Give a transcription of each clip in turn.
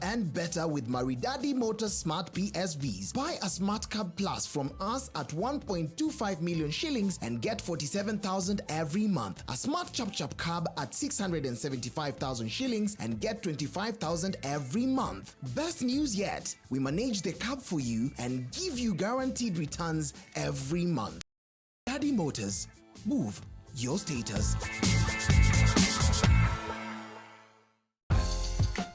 and better with Maridadi Motors Smart PSVs. Buy a Smart Cab Plus from us at 1.25 million shillings and get 47,000 every month. A Smart Chop Chop Cab at 675,000 shillings and get 25,000 every month. Best news yet, we manage the cab for you and give you guaranteed returns every month. Daddy Motors, move your status.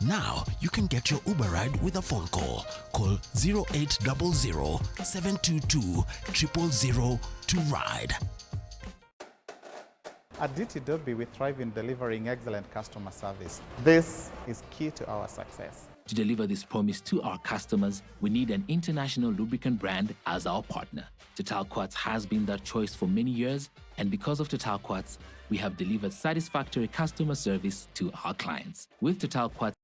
Now you can get your Uber ride with a phone call. Call 0800 722 000 to ride. At DTW, we thrive in delivering excellent customer service. This is key to our success. To deliver this promise to our customers, we need an international lubricant brand as our partner. Total Quartz has been that choice for many years, and because of Total Quartz, we have delivered satisfactory customer service to our clients. With Total Quartz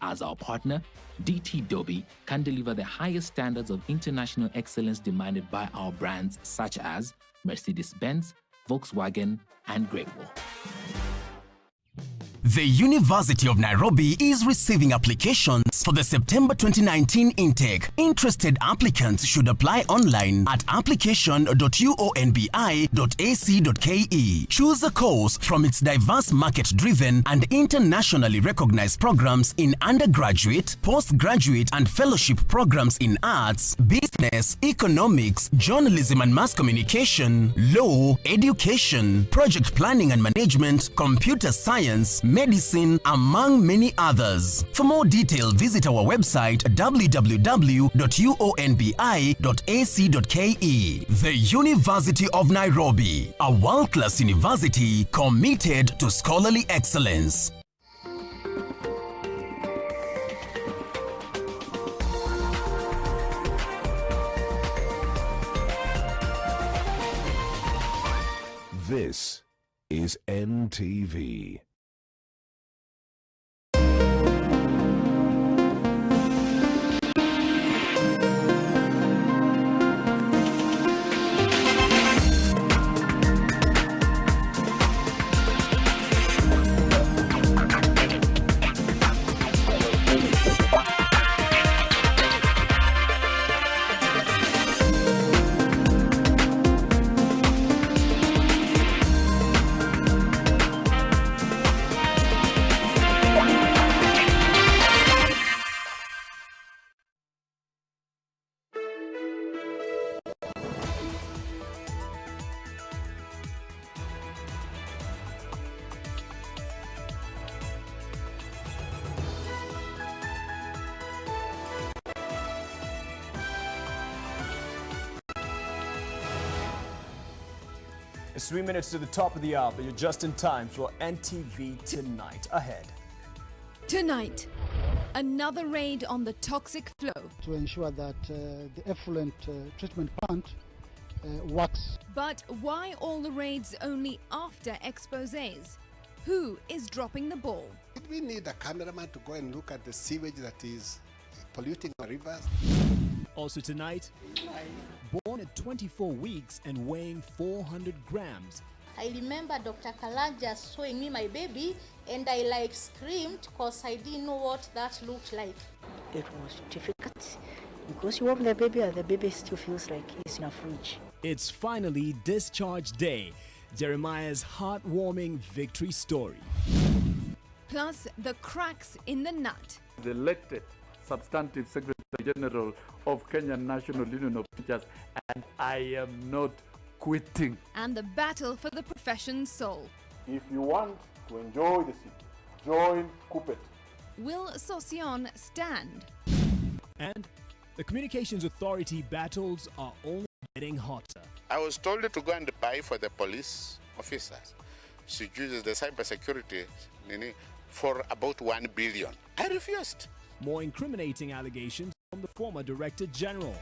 as our partner, DTW can deliver the highest standards of international excellence demanded by our brands such as Mercedes-Benz, Volkswagen, and Great Wall. The University of Nairobi is receiving applications for the September 2019 intake. Interested applicants should apply online at application.uonbi.ac.ke. Choose a course from its diverse market-driven and internationally recognized programs in undergraduate, postgraduate, and fellowship programs in arts, business, economics, journalism and mass communication, law, education, project planning and management, computer science, medicine, among many others. For more detail, visit our website www.uonbi.ac.ke. The University of Nairobi, a world-class university committed to scholarly excellence. This is NTV. It's 3 minutes to the top of the hour, but you're just in time for NTV Tonight. Ahead. Tonight, another raid on the toxic flow. To ensure that the effluent treatment plant works. But why all the raids only after exposés? Who is dropping the ball? Did we need a cameraman to go and look at the sewage that is polluting our rivers? Also tonight, born at 24 weeks and weighing 400 grams. I remember Dr. Kalanja showing me my baby and I screamed because I didn't know what that looked like. It was difficult because you open the baby and the baby still feels like it's in a fridge. It's finally discharge day. Jeremiah's heartwarming victory story. Plus the cracks in the nut. The elected Substantive Secretary General of Kenyan National Union of Teachers, and I am not quitting. And the battle for the profession's soul. If you want to enjoy the city, join Coupet. Will Sossion stand? And the Communications Authority battles are only getting hotter. I was told to go and buy for the police officers. She uses the cybersecurity for about 1 billion. I refused. More incriminating allegations from the former Director General.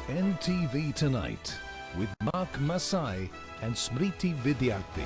NTV Tonight with Mark Masai and Smriti Vidyarthi.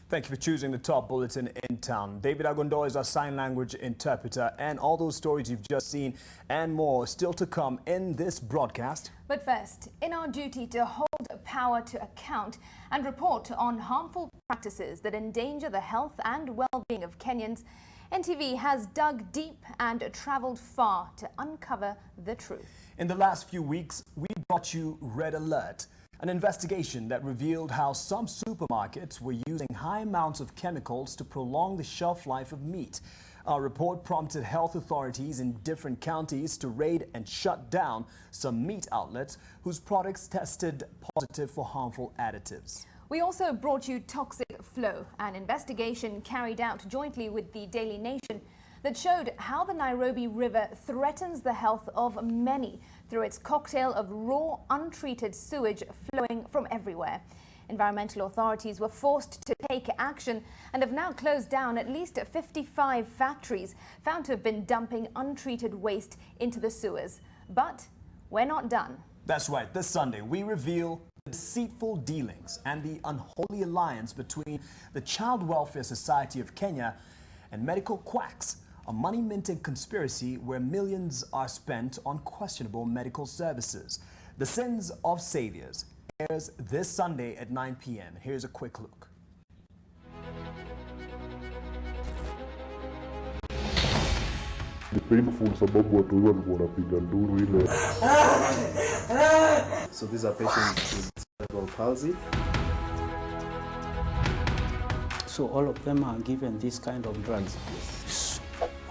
Thank you for choosing the top bulletin in town. David Agondo is our sign language interpreter, and all those stories you've just seen and more still to come in this broadcast. But first, in our duty to hold power to account and report on harmful practices that endanger the health and well-being of Kenyans, NTV has dug deep and travelled far to uncover the truth. In the last few weeks, we brought you Red Alert, an investigation that revealed how some supermarkets were using high amounts of chemicals to prolong the shelf life of meat. Our report prompted health authorities in different counties to raid and shut down some meat outlets whose products tested positive for harmful additives. We also brought you Toxic Flow, an investigation carried out jointly with the Daily Nation that showed how the Nairobi River threatens the health of many through its cocktail of raw, untreated sewage flowing from everywhere. Environmental authorities were forced to take action and have now closed down at least 55 factories found to have been dumping untreated waste into the sewers. But we're not done. That's right. This Sunday, we reveal the deceitful dealings and the unholy alliance between the Child Welfare Society of Kenya and medical quacks, a money-minting conspiracy where millions are spent on questionable medical services. The Sins of Saviors airs this Sunday at 9 p.m. Here's a quick look. Ni painful sababu watu wengi walikuwa wanapiga nduru ile. So these are patients with cerebral palsy. So all of them are given this kind of drugs.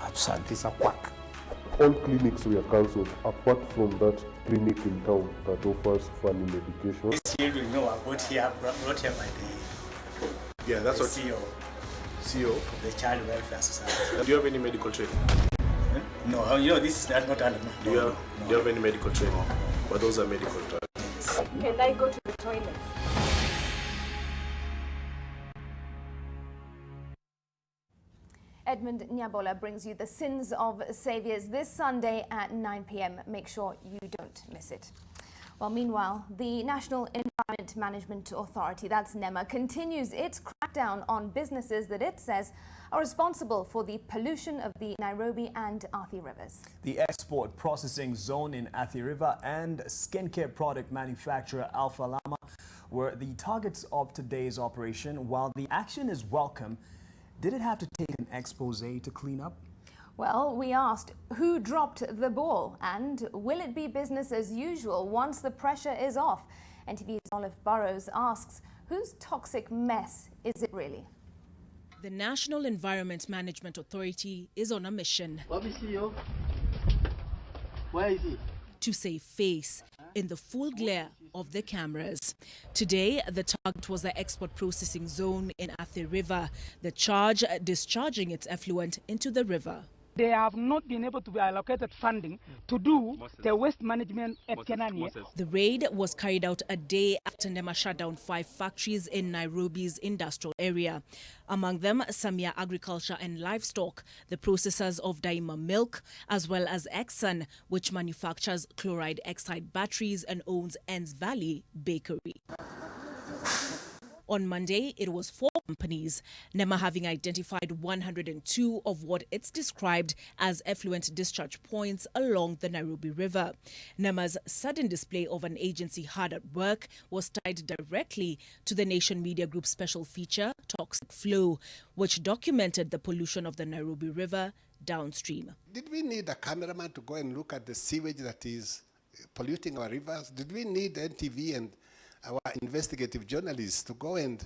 Absurd. This is a quack. All clinics were cancelled apart from that clinic in town that offers family medication. This year we know about here, brought here by the that's what CEO of the Child Welfare Society. Do you have any medical training? No, you know this is not allowed. Do you have any medical training? But those are medical drugs. Can I go to the toilet? Edmund Nyabola brings you the Sins of Saviors this Sunday at 9 p.m. Make sure you don't miss it. Well, meanwhile, the National Environment Management Authority, that's NEMA, continues its crackdown on businesses that it says are responsible for the pollution of the Nairobi and Athi rivers. The export processing zone in Athi River and skincare product manufacturer Alpha Lama were the targets of today's operation. While the action is welcome, did it have to take an expose to clean up? Well, we asked who dropped the ball and will it be business as usual once the pressure is off? NTV's Olive Burrows asks, whose toxic mess is it really? The National Environment Management Authority is on a mission. Where is he? To save face in the full glare of the cameras. Today, the target was the export processing zone in Athi River, the charge discharging its effluent into the river. They have not been able to be allocated funding to do the waste management at Kenania. The raid was carried out a day after NEMA shut down 5 factories in Nairobi's industrial area. Among them, Samia Agriculture and Livestock, the processors of Daima Milk, as well as Exxon, which manufactures chloride Exide batteries and owns Enns Valley Bakery. On Monday, it was 4 companies, NEMA having identified 102 of what it's described as effluent discharge points along the Nairobi River. NEMA's sudden display of an agency hard at work was tied directly to the Nation Media Group's special feature, Toxic Flow, which documented the pollution of the Nairobi River downstream. Did we need a cameraman to go and look at the sewage that is polluting our rivers? Did we need NTV and our investigative journalists to go and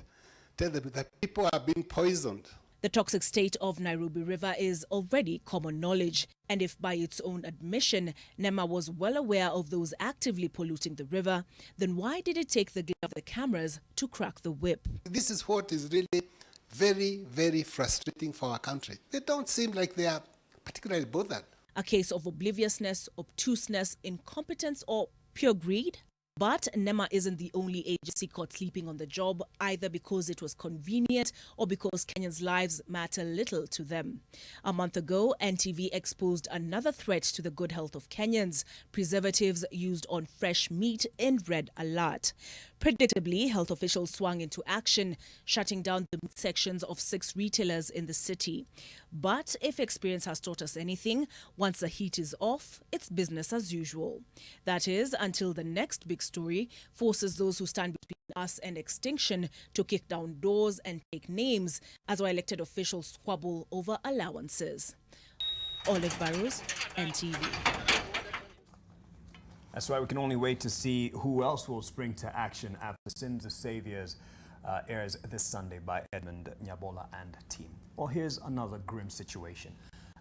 tell them that people are being poisoned? The toxic state of Nairobi River is already common knowledge. And if by its own admission, NEMA was well aware of those actively polluting the river, then why did it take the glare of the cameras to crack the whip? This is what is really very, very frustrating for our country. They don't seem like they are particularly bothered. A case of obliviousness, obtuseness, incompetence, or pure greed? But NEMA isn't the only agency caught sleeping on the job, either because it was convenient or because Kenyans' lives matter little to them. A month ago, NTV exposed another threat to the good health of Kenyans: preservatives used on fresh meat in Red Alert. Predictably, health officials swung into action, shutting down the meat sections of 6 retailers in the city. But if experience has taught us anything, once the heat is off, it's business as usual. That is, until the next big story forces those who stand between us and extinction to kick down doors and take names as our elected officials squabble over allowances. Olive Barrows, NTV. That's why we can only wait to see who else will spring to action after Sins of Saviors airs this Sunday by Edmund Nyabola and team. Well, here's another grim situation.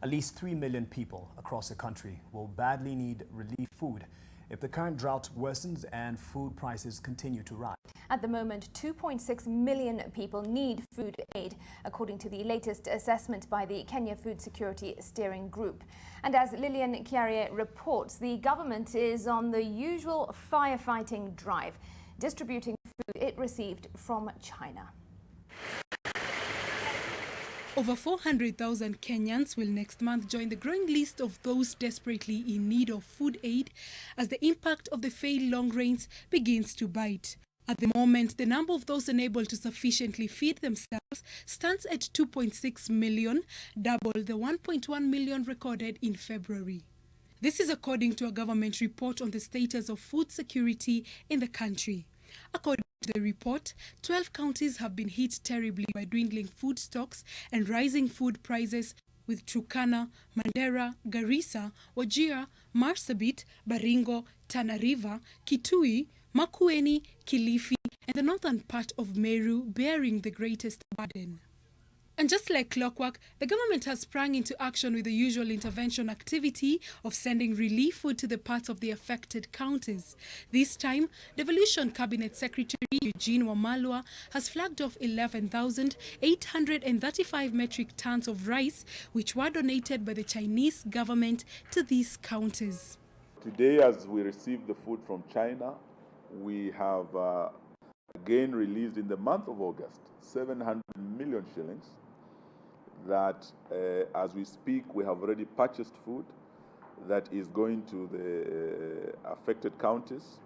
At least 3 million people across the country will badly need relief food if the current drought worsens and food prices continue to rise. At the moment, 2.6 million people need food aid, according to the latest assessment by the Kenya Food Security Steering Group. And as Lillian Kiarie reports, the government is on the usual firefighting drive, distributing food it received from China. Over 400,000 Kenyans will next month join the growing list of those desperately in need of food aid as the impact of the failed long rains begins to bite. At the moment, the number of those unable to sufficiently feed themselves stands at 2.6 million, double the 1.1 million recorded in February. This is according to a government report on the status of food security in the country. According to the report, 12 counties have been hit terribly by dwindling food stocks and rising food prices, with Turkana, Mandera, Garissa, Wajir, Marsabit, Baringo, Tana River, Kitui, Makueni, Kilifi, and the northern part of Meru bearing the greatest burden. And just like clockwork, the government has sprung into action with the usual intervention activity of sending relief food to the parts of the affected counties. This time, Devolution Cabinet Secretary Eugene Wamalwa has flagged off 11,835 metric tons of rice, which were donated by the Chinese government to these counties. Today, as we receive the food from China, we have again released in the month of August 700 million shillings that as we speak we have already purchased food that is going to the affected counties,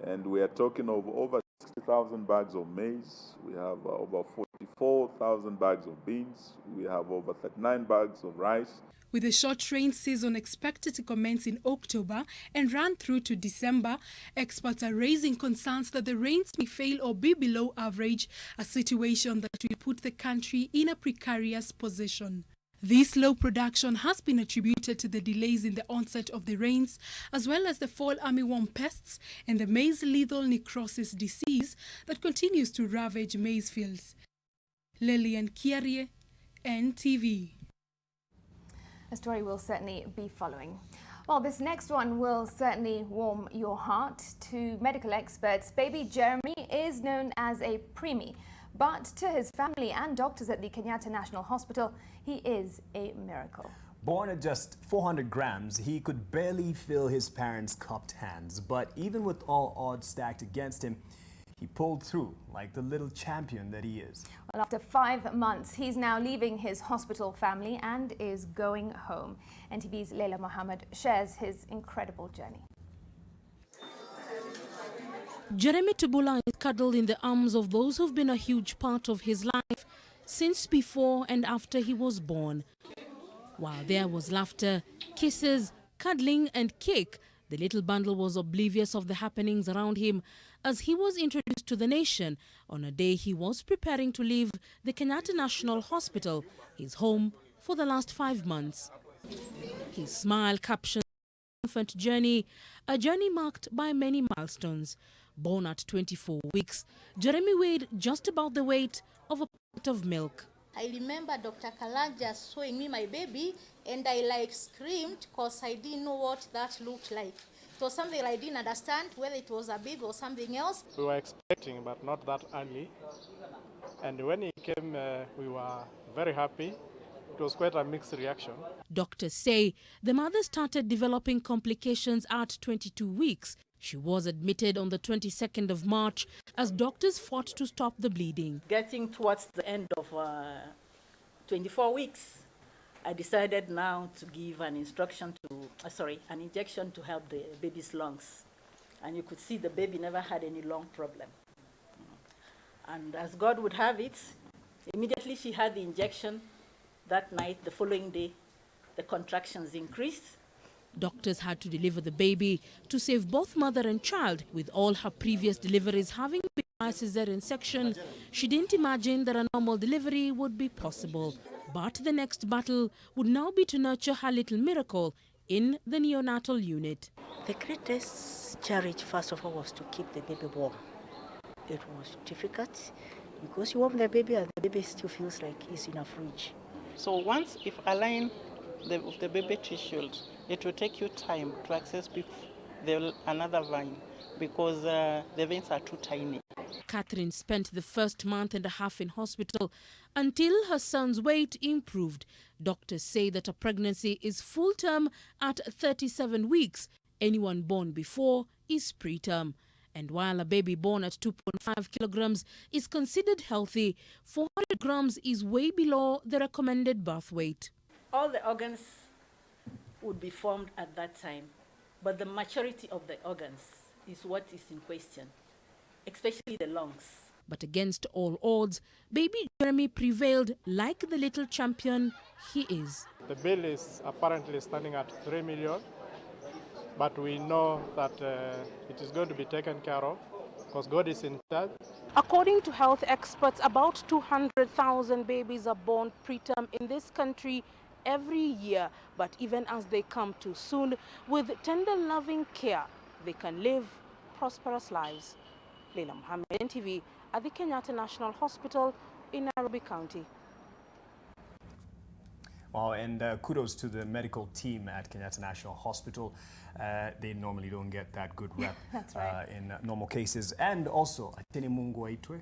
and we are talking of over 60,000 bags of maize, we have over 44,000 bags of beans, we have over 39 bags of rice. With the short rain season expected to commence in October and run through to December, experts are raising concerns that the rains may fail or be below average, a situation that will put the country in a precarious position. This low production has been attributed to the delays in the onset of the rains, as well as the fall armyworm pests and the maize lethal necrosis disease that continues to ravage maize fields. Lillian Kiarie, NTV. A story we'll certainly be following. Well, this next one will certainly warm your heart. To medical experts, baby Jeremy is known as a preemie, but to his family and doctors at the Kenyatta National Hospital, he is a miracle. Born at just 400 grams, he could barely feel his parents' cupped hands. But even with all odds stacked against him, he pulled through like the little champion that he is. Well, after 5 months, he's now leaving his hospital family and is going home. NTV's Leila Mohammed shares his incredible journey. Jeremy Tubula is cuddled in the arms of those who've been a huge part of his life since before and after he was born. While there was laughter, kisses, cuddling and cake, the little bundle was oblivious of the happenings around him as he was introduced to the nation on a day he was preparing to leave the Kenyatta National Hospital, his home for the last 5 months. His smile captions the infant journey, a journey marked by many milestones. Born at 24 weeks, Jeremy weighed just about the weight of a pint of milk. I remember Dr. Kalaja showing me my baby, and I screamed because I didn't know what that looked like. It was something I didn't understand, whether it was a baby or something else. We were expecting, but not that early. And when he came, we were very happy. It was quite a mixed reaction. Doctors say the mother started developing complications at 22 weeks. She was admitted on the 22nd of March as doctors fought to stop the bleeding. Getting towards the end of 24 weeks, I decided now to give an injection to help the baby's lungs. And you could see the baby never had any lung problem. And as God would have it, immediately she had the injection that night, the following day, the contractions increased. Doctors had to deliver the baby to save both mother and child. With all her previous deliveries having been by cesarean section, she didn't imagine that a normal delivery would be possible. But the next battle would now be to nurture her little miracle in the neonatal unit. The greatest challenge, first of all, was to keep the baby warm. It was difficult because you warm the baby and the baby still feels like it's in a fridge. So once, if align the baby tissue, it will take you time to access another vein because the veins are too tiny. Catherine spent the first month and a half in hospital until her son's weight improved. Doctors say that a pregnancy is full term at 37 weeks. Anyone born before is preterm. And while a baby born at 2.5 kilograms is considered healthy, 400 grams is way below the recommended birth weight. All the organs would be formed at that time, but the maturity of the organs is what is in question, especially the lungs. But against all odds, baby Jeremy prevailed like the little champion he is. The bill is apparently standing at 3 million, but we know that it is going to be taken care of because God is in charge. According to health experts, about 200,000 babies are born preterm in this country every year. But even as they come too soon, with tender loving care, they can live prosperous lives. Leila Mohammed, NTV, at the Kenyatta National Hospital in Nairobi County. Wow, and kudos to the medical team at Kenyatta National Hospital. They normally don't get that good rep That's right. in normal cases. And also, Atene Mungu aitwe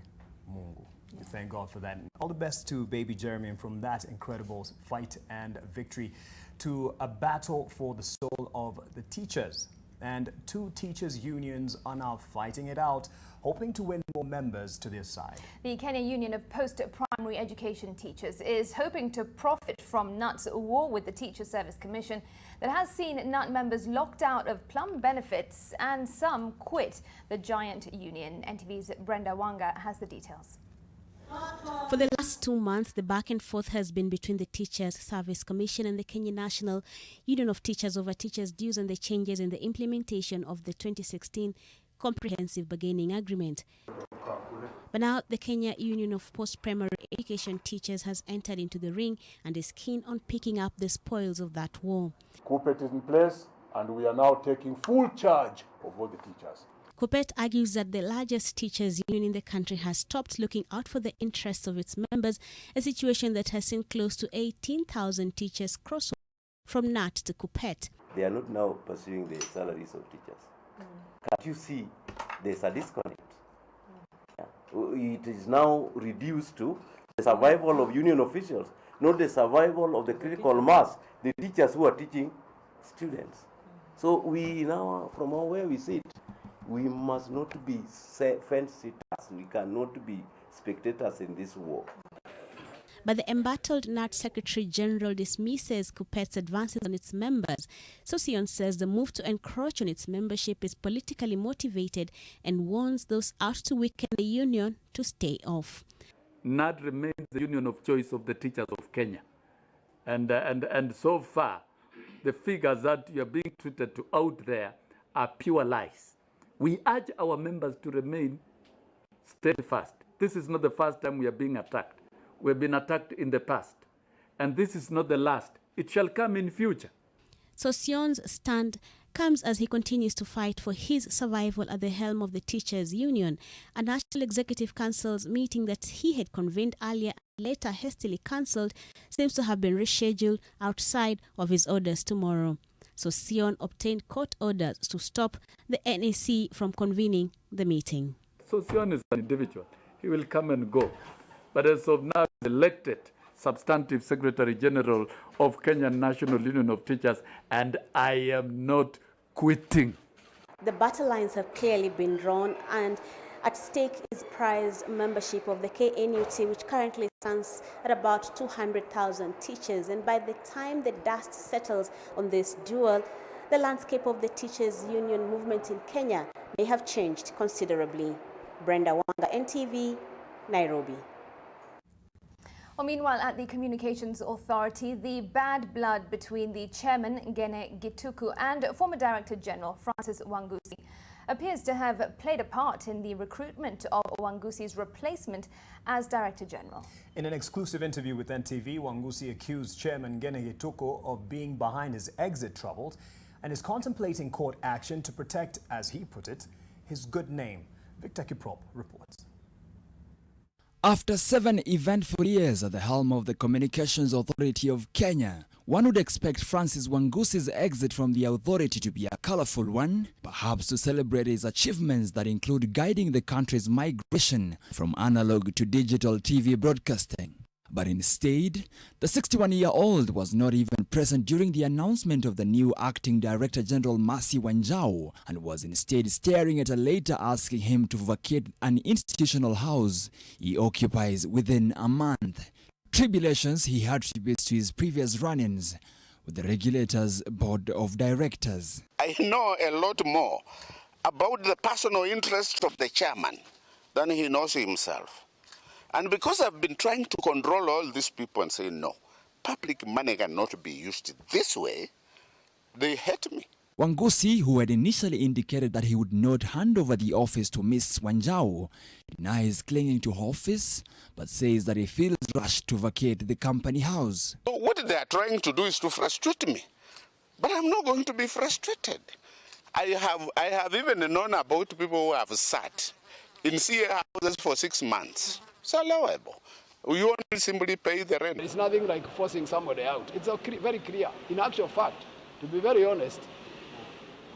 Mungu. We thank God for that. And all the best to baby Jeremy, and from that incredible fight and victory to a battle for the soul of the teachers. And 2 teachers' unions are now fighting it out, hoping to win more members to their side. The Kenya Union of Post-Primary Education Teachers is hoping to profit from NUT's war with the Teacher Service Commission that has seen NUT members locked out of plum benefits and some quit the giant union. NTV's Brenda Wanga has the details. For the last 2 months, the back and forth has been between the Teachers Service Commission and the Kenya National Union of Teachers over teachers' dues and the changes in the implementation of the 2016 Comprehensive Bargaining Agreement. But now the Kenya Union of Post-Primary Education Teachers has entered into the ring and is keen on picking up the spoils of that war. COPET is in place and we are now taking full charge of all the teachers. COPET argues that the largest teachers' union in the country has stopped looking out for the interests of its members, a situation that has seen close to 18,000 teachers cross from NAT to COPET. They are not now pursuing the salaries of teachers. Can't you see there's a disconnect? It is now reduced to the survival of union officials, not the survival of the critical mass, the teachers who are teaching students. So we now, from where we sit, we must not be fence-sitters. We cannot be spectators in this war. But the embattled NAT Secretary General dismisses COPET's advances on its members. Sosion says the move to encroach on its membership is politically motivated and warns those out to weaken the union to stay off. NAT remains the union of choice of the teachers of Kenya. And so far, the figures that you are being treated to out there are pure lies. We urge our members to remain steadfast. This is not the first time we are being attacked. We've been attacked in the past. And this is not the last. It shall come in future. Sosion's stand comes as he continues to fight for his survival at the helm of the Teachers Union. A National Executive Council's meeting that he had convened earlier and later hastily cancelled seems to have been rescheduled outside of his orders tomorrow. Sosion obtained court orders to stop the NAC from convening the meeting. Sosion is an individual. He will come and go. But as of now, he's elected Substantive Secretary General of Kenya National Union of Teachers, and I am not quitting. The battle lines have clearly been drawn, and at stake is prized membership of the KNUT, which currently stands at about 200,000 teachers. And by the time the dust settles on this duel, the landscape of the teachers' union movement in Kenya may have changed considerably. Brenda Wanga, NTV, Nairobi. Well, meanwhile, at the Communications Authority, the bad blood between the chairman, Ngene Gituku, and former Director General, Francis Wangusi, appears to have played a part in the recruitment of Wangusi's replacement as Director General. In an exclusive interview with NTV, Wangusi accused Chairman Ngene Gituku of being behind his exit troubles and is contemplating court action to protect, as he put it, his good name. Vidyarthi reports. After 7 eventful years at the helm of the Communications Authority of Kenya, one would expect Francis Wangusi's exit from the authority to be a colorful one, perhaps to celebrate his achievements that include guiding the country's migration from analog to digital TV broadcasting. But instead, the 61-year-old was not even present during the announcement of the new acting Director General Masai Wanjau, and was instead staring at a letter asking him to vacate an institutional house he occupies within a month. Tribulations he attributes to his previous run-ins with the regulator's board of directors. I know a lot more about the personal interests of the chairman than he knows himself. And because I've been trying to control all these people and say, no, public money cannot be used this way, they hate me. Wangusi, who had initially indicated that he would not hand over the office to Ms. Wanjau, denies clinging to office, but says that he feels rushed to vacate the company house. So what they are trying to do is to frustrate me. But I'm not going to be frustrated. I have even known about people who have sat in CA houses for 6 months. It's allowable. You only simply pay the rent. It's nothing like forcing somebody out. It's very clear. In actual fact, to be very honest,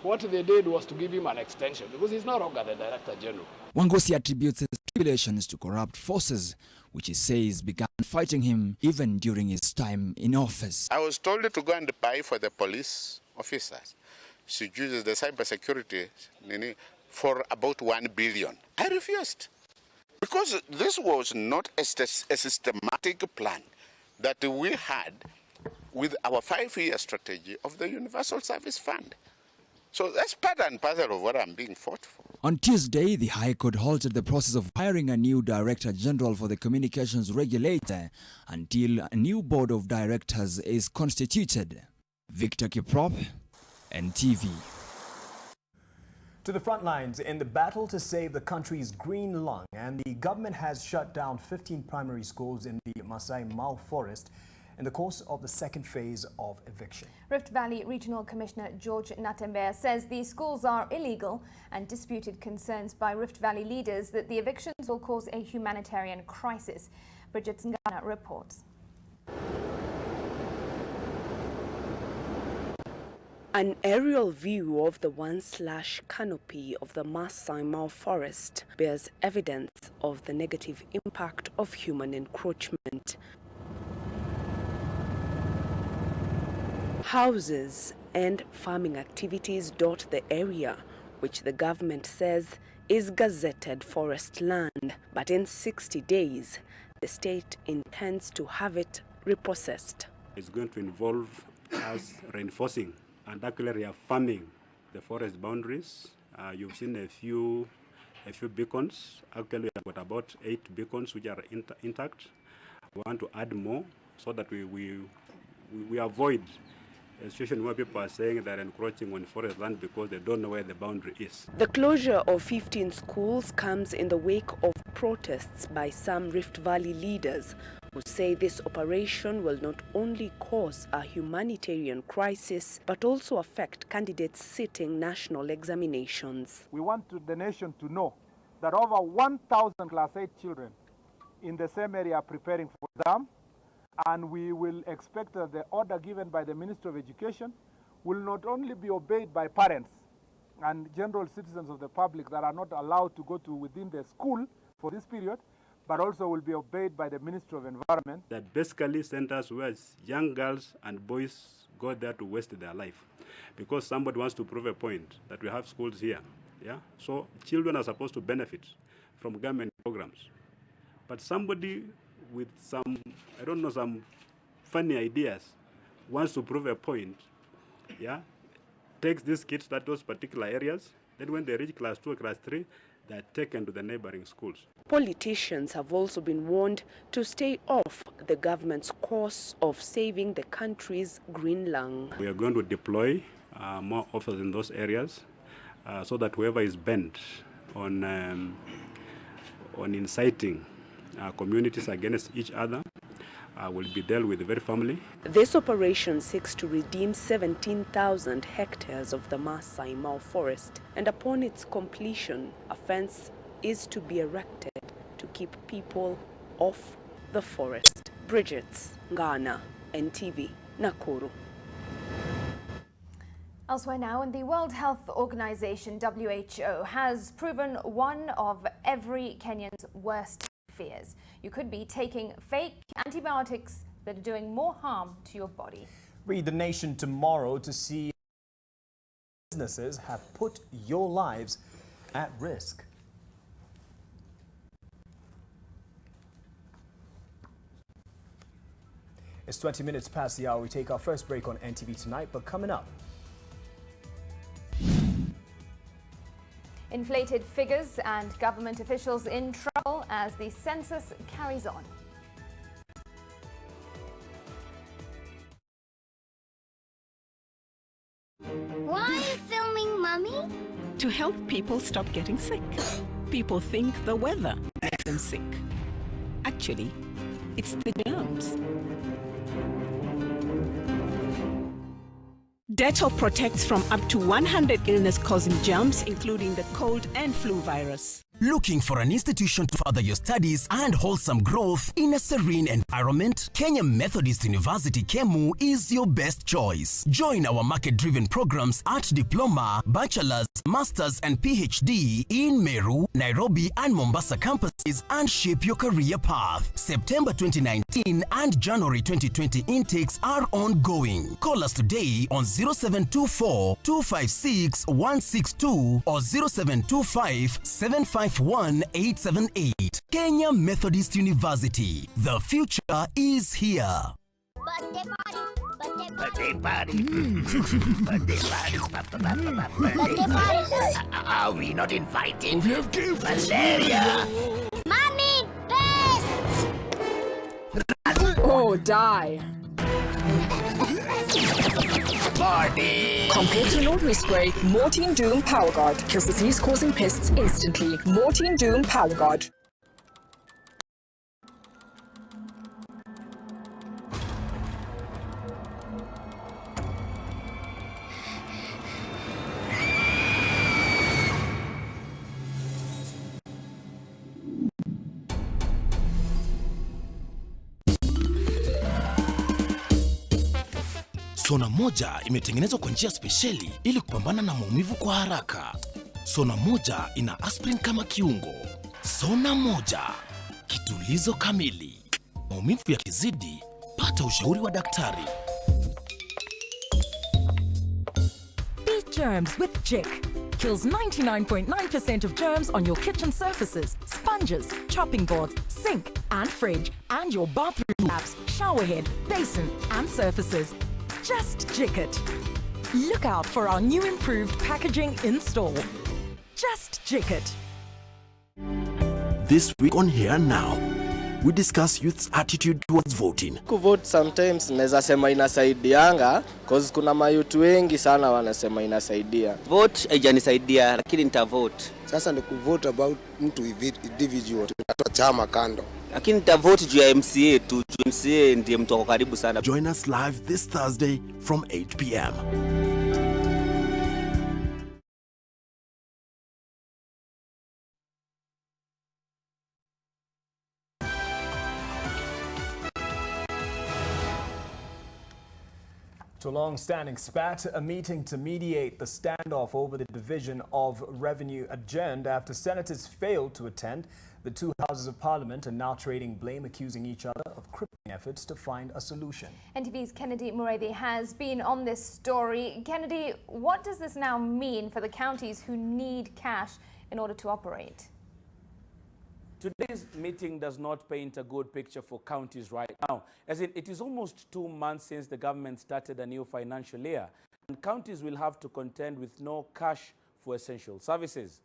what they did was to give him an extension because he's no longer the Director General. Wangusi attributes his tribulations to corrupt forces, which he says began fighting him even during his time in office. I was told to go and buy for the police officers, the cybersecurity, for about 1 billion. I refused. Because this was not a systematic plan that we had with our 5-year strategy of the Universal Service Fund. So that's part and parcel of what I'm being fought for. On Tuesday, the High Court halted the process of hiring a new Director General for the Communications Regulator until a new board of directors is constituted. Vidyarthi, NTV. To the front lines in the battle to save the country's green lung, and the government has shut down 15 primary schools in the Masai Mau forest in the course of the second phase of eviction. Rift Valley Regional Commissioner George Natembeya says the schools are illegal and disputed concerns by Rift Valley leaders that the evictions will cause a humanitarian crisis. Bridget Ngana reports. An aerial view of the one-slash canopy of the Masai Mau forest bears evidence of the negative impact of human encroachment. Houses and farming activities dot the area, which the government says is gazetted forest land, but in 60 days, the state intends to have it reprocessed. It's going to involve us reinforcing and actually reaffirming the forest boundaries. You've seen a few beacons. Actually, we've got about 8 beacons which are intact. We want to add more so that we avoid a situation where people are saying they're encroaching on forest land because they don't know where the boundary is. The closure of 15 schools comes in the wake of protests by some Rift Valley leaders who say this operation will not only cause a humanitarian crisis but also affect candidates sitting national examinations. We want the nation to know that over 1,000 Class 8 children in the same area are preparing for exam, and we will expect that the order given by the Ministry of Education will not only be obeyed by parents and general citizens of the public that are not allowed to go to within the school for this period, but also will be obeyed by the Ministry of Environment. That basically centers where young girls and boys go there to waste their life because somebody wants to prove a point that we have schools here. Yeah? So children are supposed to benefit from government programs. But somebody with some, I don't know, some funny ideas wants to prove a point, yeah, takes these kids to those particular areas, Then when they reach class 2 or class 3, they are taken to the neighboring schools. Politicians have also been warned to stay off the government's course of saving the country's green lung. We are going to deploy more officers in those areas so that whoever is bent on inciting communities against each other will be dealt with very firmly. This operation seeks to redeem 17,000 hectares of the Masai Mara forest, and upon its completion, a fence is to be erected to keep people off the forest. Bridget Ngana, NTV, Nakuru. Elsewhere now, and the World Health Organization, WHO, has proven one of every Kenyan's worst fears. You could be taking fake antibiotics that are doing more harm to your body. Read The Nation tomorrow to see businesses have put your lives at risk. It's 20 minutes past the hour. We take our first break on NTV Tonight, but coming up, inflated figures and government officials in trouble as the census carries on. Why are you filming, Mummy? To help people stop getting sick. People think the weather makes them sick. Actually, it's the germs. Dettol protects from up to 100 illness-causing germs, including the cold and flu virus. Looking for an institution to further your studies and wholesome growth in a serene environment? Kenya Methodist University KEMU is your best choice. Join our market-driven programs at Diploma, Bachelor's, Master's and PhD in Meru, Nairobi and Mombasa campuses and shape your career path. September 2019 and January 2020 intakes are ongoing. Call us today on 0724 256 162 or 0725 751-878. Kenya Methodist University. The future is here. Birthday party. Birthday party. Birthday party. Birthday party. Are we not invited? We have gifts. Malaria. Mommy, best. Oh, die. Party. Compared to an ordinary spray, Mortein Doom Power Guard kills disease-causing pests instantly. Mortein Doom Power Guard. Sona moja imetengenezwa kwa njia spesheli ili kupambana na maumivu kwa haraka. Sona moja ina aspirin kama kiungo. Sona moja, kitulizo kamili. Maumivu yakizidi, pata ushauri wa daktari. Beat germs with Jik. Kills 99.9% of germs on your kitchen surfaces, sponges, chopping boards, sink and fridge, and your bathroom taps, showerhead, basin and surfaces. Just Jik it. Look out for our new improved packaging in store. Just Jik it. This week on Here Now, we discuss youth's attitude towards voting. Kuvote sometimes naweza sema inasaidianga cause kuna mayutu wengi sana wanasema inasaidia. Vote haijanisaidia lakini nitavote. Sasa ni kuvote about mtu individual, tutatoa chama kando. Lakini nitavote juu ya MCA tu, juu MCA ndiye mtu wako karibu sana. Join us live this Thursday from 8 p.m. To a long-standing spat, a meeting to mediate the standoff over the division of revenue adjourned after senators failed to attend. The two houses of parliament are now trading blame, accusing each other of crippling efforts to find a solution. NTV's Kennedy Mureithi has been on this story. Kennedy, what does this now mean for the counties who need cash in order to operate? Today's meeting does not paint a good picture for counties right now, as it is almost 2 months since the government started a new financial year, and counties will have to contend with no cash for essential services.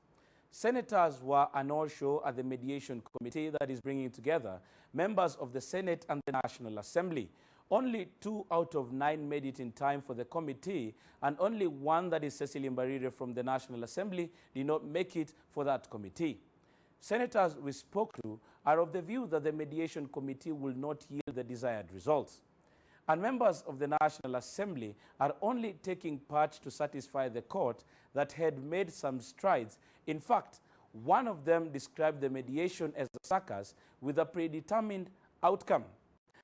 Senators were an all-show at the mediation committee that is bringing together members of the Senate and the National Assembly. Only 2 out of 9 made it in time for the committee, and only one, that is Cecily Mbarire from the National Assembly, did not make it for that committee. Senators we spoke to are of the view that the mediation committee will not yield the desired results. And members of the National Assembly are only taking part to satisfy the court that had made some strides. In fact, one of them described the mediation as a circus with a predetermined outcome.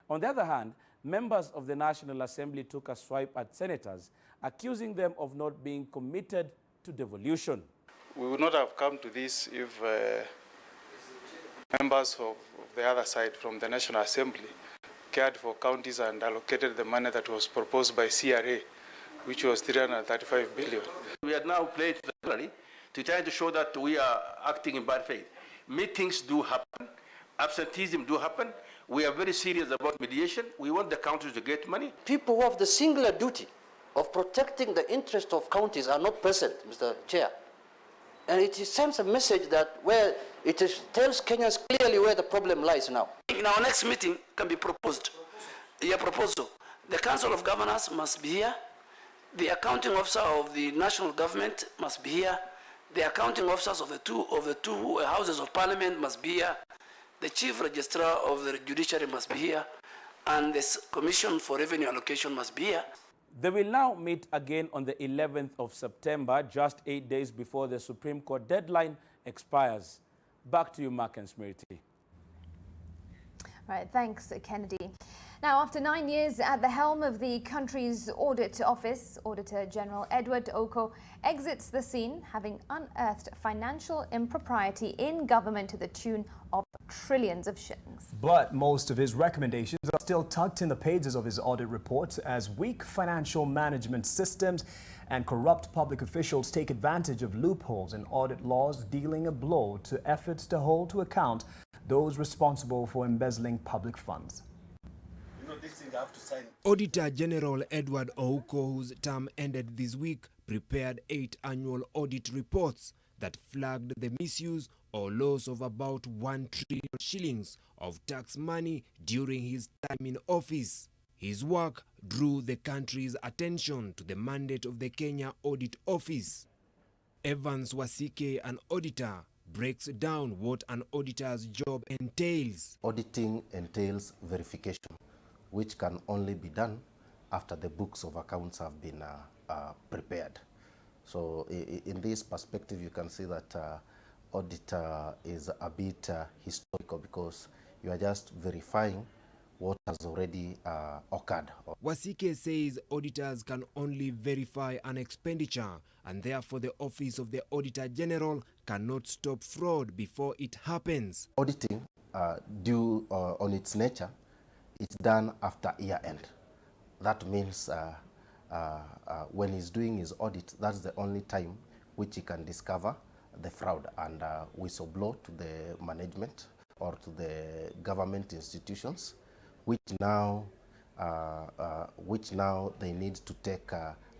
On the other hand, members of the National Assembly took a swipe at senators, accusing them of not being committed to devolution. We would not have come to this if members of the other side from the National Assembly cared for counties and allocated the money that was proposed by CRA, which was 335 billion. We are now playing to the gallery to try to show that we are acting in bad faith. Meetings do happen, absenteeism do happen. We are very serious about mediation. We want the counties to get money. People who have the singular duty of protecting the interest of counties are not present, Mr. Chair. And it sends a message that tells Kenyans clearly where the problem lies now. In our next meeting can be proposed a proposal. The Council of Governors must be here. The accounting officer of the national government must be here. The accounting officers of the two houses of parliament must be here. The chief registrar of the judiciary must be here. And the Commission for Revenue Allocation must be here. They will now meet again on the 11th of September, just 8 days before the Supreme Court deadline expires. Back to you, Mark and Smriti. All right, thanks, Kennedy. Now, after 9 years at the helm of the country's audit office, Auditor General Edward Oko exits the scene, having unearthed financial impropriety in government to the tune of trillions of shillings. But most of his recommendations are still tucked in the pages of his audit report, as weak financial management systems and corrupt public officials take advantage of loopholes in audit laws, dealing a blow to efforts to hold to account those responsible for embezzling public funds. Auditor General Edward Ouko, whose term ended this week, prepared 8 annual audit reports that flagged the misuse or loss of about 1 trillion shillings of tax money during his time in office. His work drew the country's attention to the mandate of the Kenya Audit Office. Evans Wasike, an auditor, breaks down what an auditor's job entails. Auditing entails verification, which can only be done after the books of accounts have been prepared. So in this perspective, you can see that audit is a bit historical, because you are just verifying what has already occurred. Wasike says auditors can only verify an expenditure, and therefore the Office of the Auditor General cannot stop fraud before it happens. Auditing, due on its nature, it's done after year end. That means when he's doing his audit, that's the only time which he can discover the fraud and whistleblow to the management or to the government institutions, which now they need to take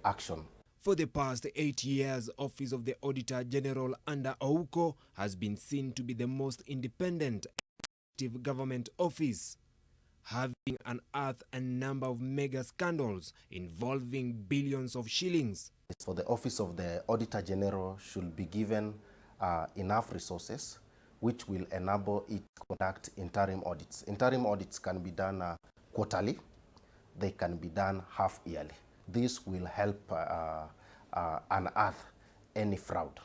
action. For the past 8 years, Office of the Auditor General under Ouko has been seen to be the most independent and active government office, having unearthed a number of mega scandals involving billions of shillings. For the Office of the Auditor General should be given enough resources which will enable it to conduct interim audits. Interim audits can be done quarterly, they can be done half yearly. This will help unearth any fraud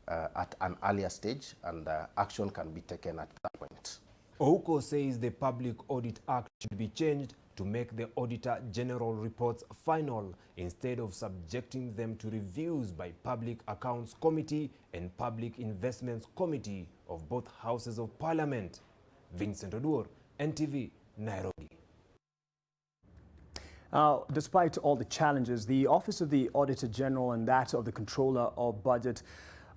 at an earlier stage, and action can be taken at that point. Ouko says the Public Audit Act should be changed to make the Auditor General reports final, instead of subjecting them to reviews by Public Accounts Committee and Public Investments Committee of both Houses of Parliament. Vincent Oduor, NTV, Nairobi. Despite all the challenges, the Office of the Auditor General and that of the Controller of Budget,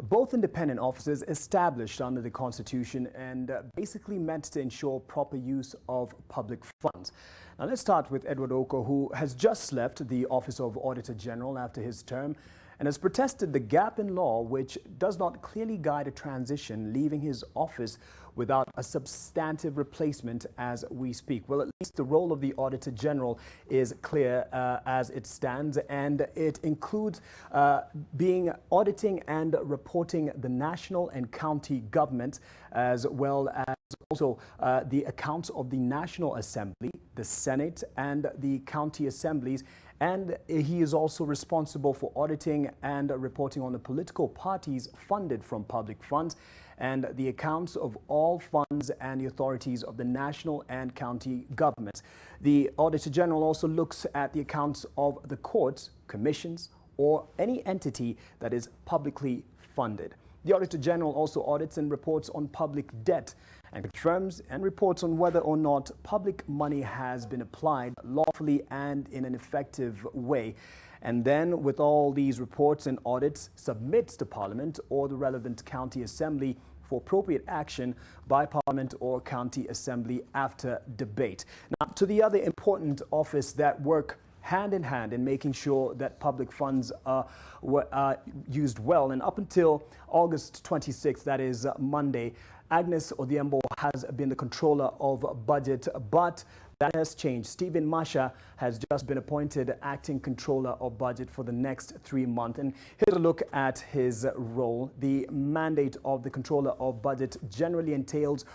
both independent offices established under the Constitution and basically meant to ensure proper use of public funds. Now let's start with Edward Oko, who has just left the Office of Auditor General after his term and has protested the gap in law which does not clearly guide a transition, leaving his office without a substantive replacement as we speak. Well, at least the role of the Auditor General is clear as it stands, and it includes auditing and reporting the national and county government, as well as also the accounts of the National Assembly, the Senate, and the county assemblies. And he is also responsible for auditing and reporting on the political parties funded from public funds, and the accounts of all funds and the authorities of the national and county governments. The Auditor General also looks at the accounts of the courts, commissions, or any entity that is publicly funded. The Auditor General also audits and reports on public debt and confirms and reports on whether or not public money has been applied lawfully and in an effective way. And then, with all these reports and audits, submits to Parliament or the relevant county assembly for appropriate action by Parliament or county assembly after debate. Now, to the other important office that work hand in hand in making sure that public funds were used well. And up until August 26th, that is Monday, Agnes Odhiambo has been the controller of budget, but that has changed. Stephen Masha has just been appointed acting controller of budget for the next 3 months. And here's a look at his role. The mandate of the controller of budget generally entails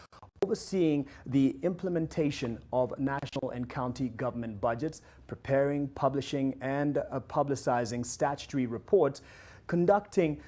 overseeing the implementation of national and county government budgets, preparing, publishing, and publicizing statutory reports, conducting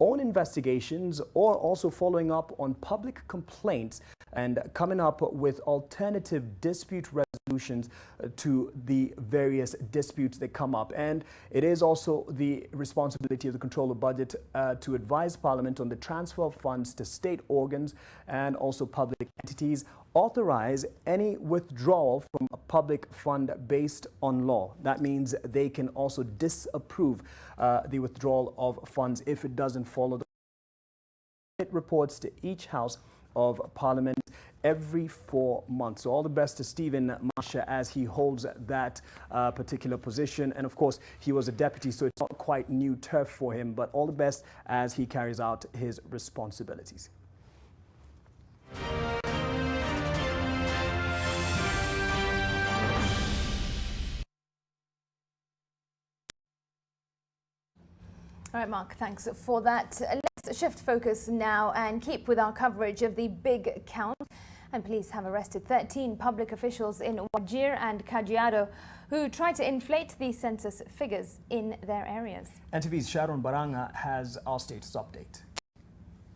own investigations, or also following up on public complaints and coming up with alternative dispute resolutions to the various disputes that come up. And it is also the responsibility of the controller of budget to advise Parliament on the transfer of funds to state organs and also public entities, authorize any withdrawal from a public fund based on law. That means they can also disapprove the withdrawal of funds if it doesn't follow the. It reports to each House of Parliament every 4 months. So all the best to Stephen Masha as he holds that particular position. And of course, he was a deputy, so it's not quite new turf for him, but all the best as he carries out his responsibilities. All right, Mark, thanks for that. Let's shift focus now and keep with our coverage of the big count. And police have arrested 13 public officials in Wajir and Kajiado who tried to inflate the census figures in their areas. NTV's Sharon Baranga has our status update.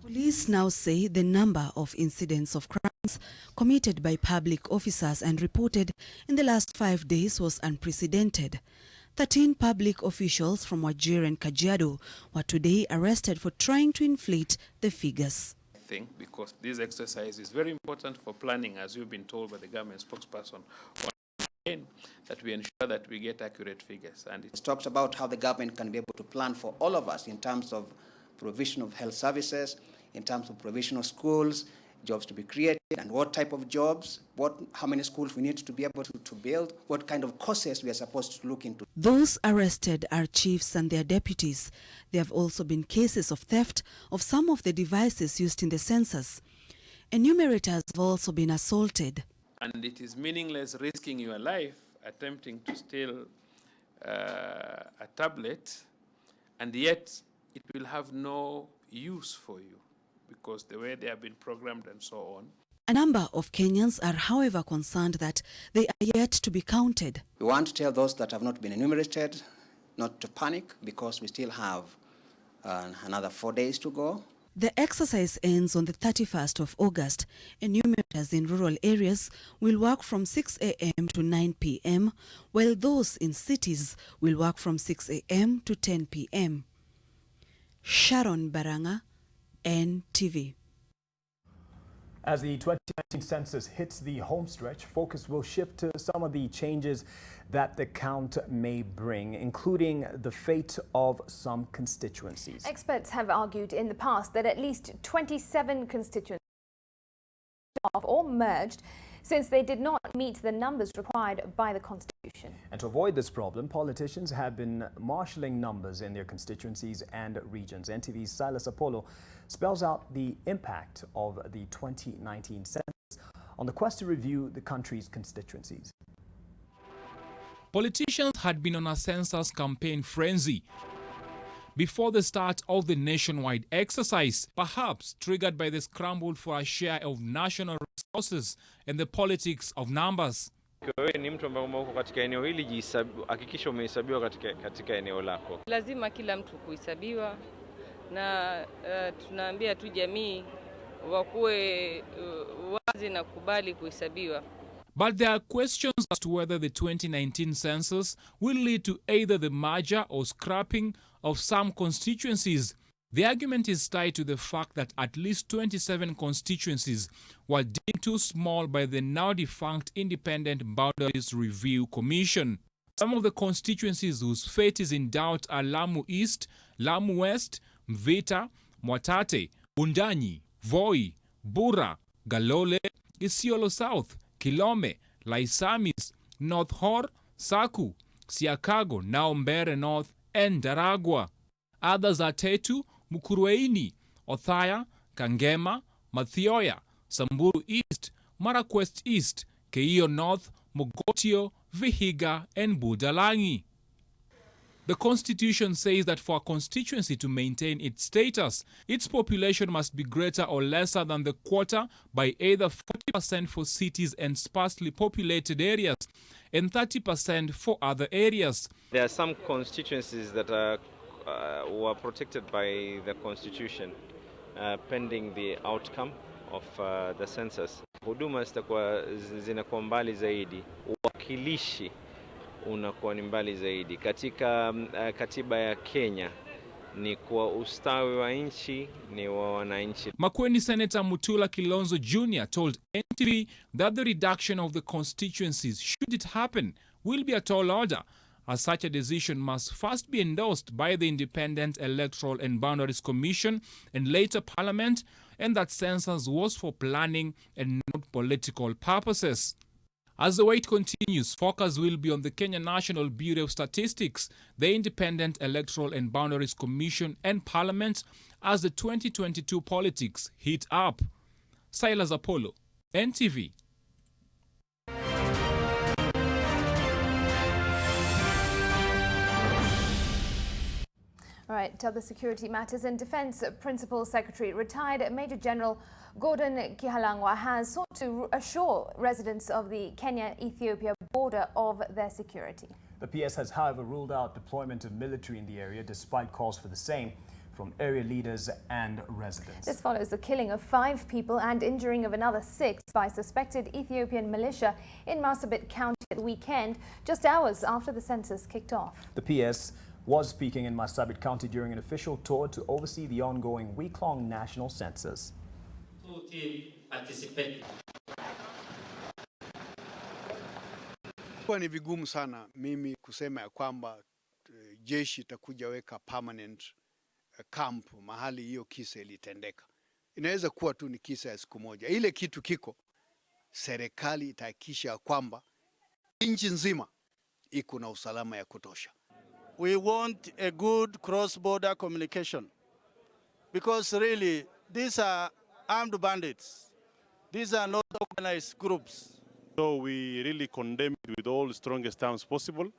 Police now say the number of incidents of crimes committed by public officers and reported in the last 5 days was unprecedented. 13 public officials from Wajir and Kajiado were today arrested for trying to inflate the figures. I think because this exercise is very important for planning, as you've been told by the government spokesperson, that we ensure that we get accurate figures. And it talks about how the government can be able to plan for all of us in terms of provision of health services, in terms of provision of schools, jobs to be created, and what type of jobs, how many schools we need to be able to build, what kind of courses we are supposed to look into. Those arrested are chiefs and their deputies. There have also been cases of theft of some of the devices used in the census. Enumerators have also been assaulted. And it is meaningless risking your life attempting to steal a tablet, and yet it will have no use for you, because the way they have been programmed and so on. A number of Kenyans are, however, concerned that they are yet to be counted. We want to tell those that have not been enumerated not to panic, because we still have another 4 days to go. The exercise ends on the 31st of August. Enumerators in rural areas will work from 6 a.m. to 9 p.m., while those in cities will work from 6 a.m. to 10 p.m. Sharon Baranga, NTV. As the 2019 census hits the home stretch, focus will shift to some of the changes that the count may bring, including the fate of some constituencies. Experts have argued in the past that at least 27 constituencies or merged since they did not meet the numbers required by the Constitution. And to avoid this problem, politicians have been marshalling numbers in their constituencies and regions. NTV's Silas Apollo spells out the impact of the 2019 census on the quest to review the country's constituencies. Politicians had been on a census campaign frenzy before the start of the nationwide exercise, perhaps triggered by the scramble for a share of national resources and the politics of numbers. Wewe ni mtu ambaye uko katika eneo hili, hakikisha umehesabiwa katika eneo lako. Lazima kila mtu kuhesabiwa, na tunaambia tu jamii wakuwe wazi na kubali kuhesabiwa. But there are questions as to whether the 2019 census will lead to either the merger or scrapping of some constituencies. The argument is tied to the fact that at least 27 constituencies were deemed too small by the now defunct Independent Boundaries Review Commission. Some of the constituencies whose fate is in doubt are Lamu East, Lamu West, Mvita, Mwatate, Undanyi, Voi, Bura, Galole, Isiolo South, Kilome, Laisamis, North Hor, Saku, Siakago, now Mbere North, and Daragwa. Others are Tetu, Mukurueini, Othaya, Kangema, Mathioya, Samburu East, Marakwet East, Keio North, Mogotio, Vihiga, and Budalangi. The Constitution says that for a constituency to maintain its status, its population must be greater or lesser than the quota by either 40% for cities and sparsely populated areas and 30% for other areas. There are some constituencies that were protected by the Constitution pending the outcome of the census. Huduma zinakuwa mbali zaidi, uwakilishi unakuwa ni mbali zaidi. Katika katiba ya Kenya ni kwa ustawi wa nchi, ni wa wananchi. Makueni Senator Mutula Kilonzo Jr. told NTV that the reduction of the constituencies, should it happen, will be a tall order, as such a decision must first be endorsed by the Independent Electoral and Boundaries Commission and later Parliament, and that census was for planning and not political purposes. As the wait continues, focus will be on the Kenya National Bureau of Statistics, the Independent Electoral and Boundaries Commission, and Parliament as the 2022 politics heat up. Silas Apollo, NTV. All right, to other security matters, and Defense Principal Secretary, retired Major General Gordon Kihalangwa has sought to assure residents of the Kenya-Ethiopia border of their security. The PS has, however, ruled out deployment of military in the area despite calls for the same from area leaders and residents. This follows the killing of 5 people and injuring of another 6 by suspected Ethiopian militia in Marsabit County at the weekend, just hours after the census kicked off. The PS was speaking in Marsabit County during an official tour to oversee the ongoing week-long national census. Kwa ni vigumu sana mimi kusema ya kwamba jeshi itakuja weka permanent camp mahali hiyo kisa ilitendeka. Inaweza kuwa tu ni kisa ya siku moja. Ile kitu kiko, serikali itahakikisha kwamba nchi nzima iko na usalama ya kutosha. We want a good cross-border communication because really these are armed bandits. These are not organized groups. So we really condemn it with all the strongest terms possible.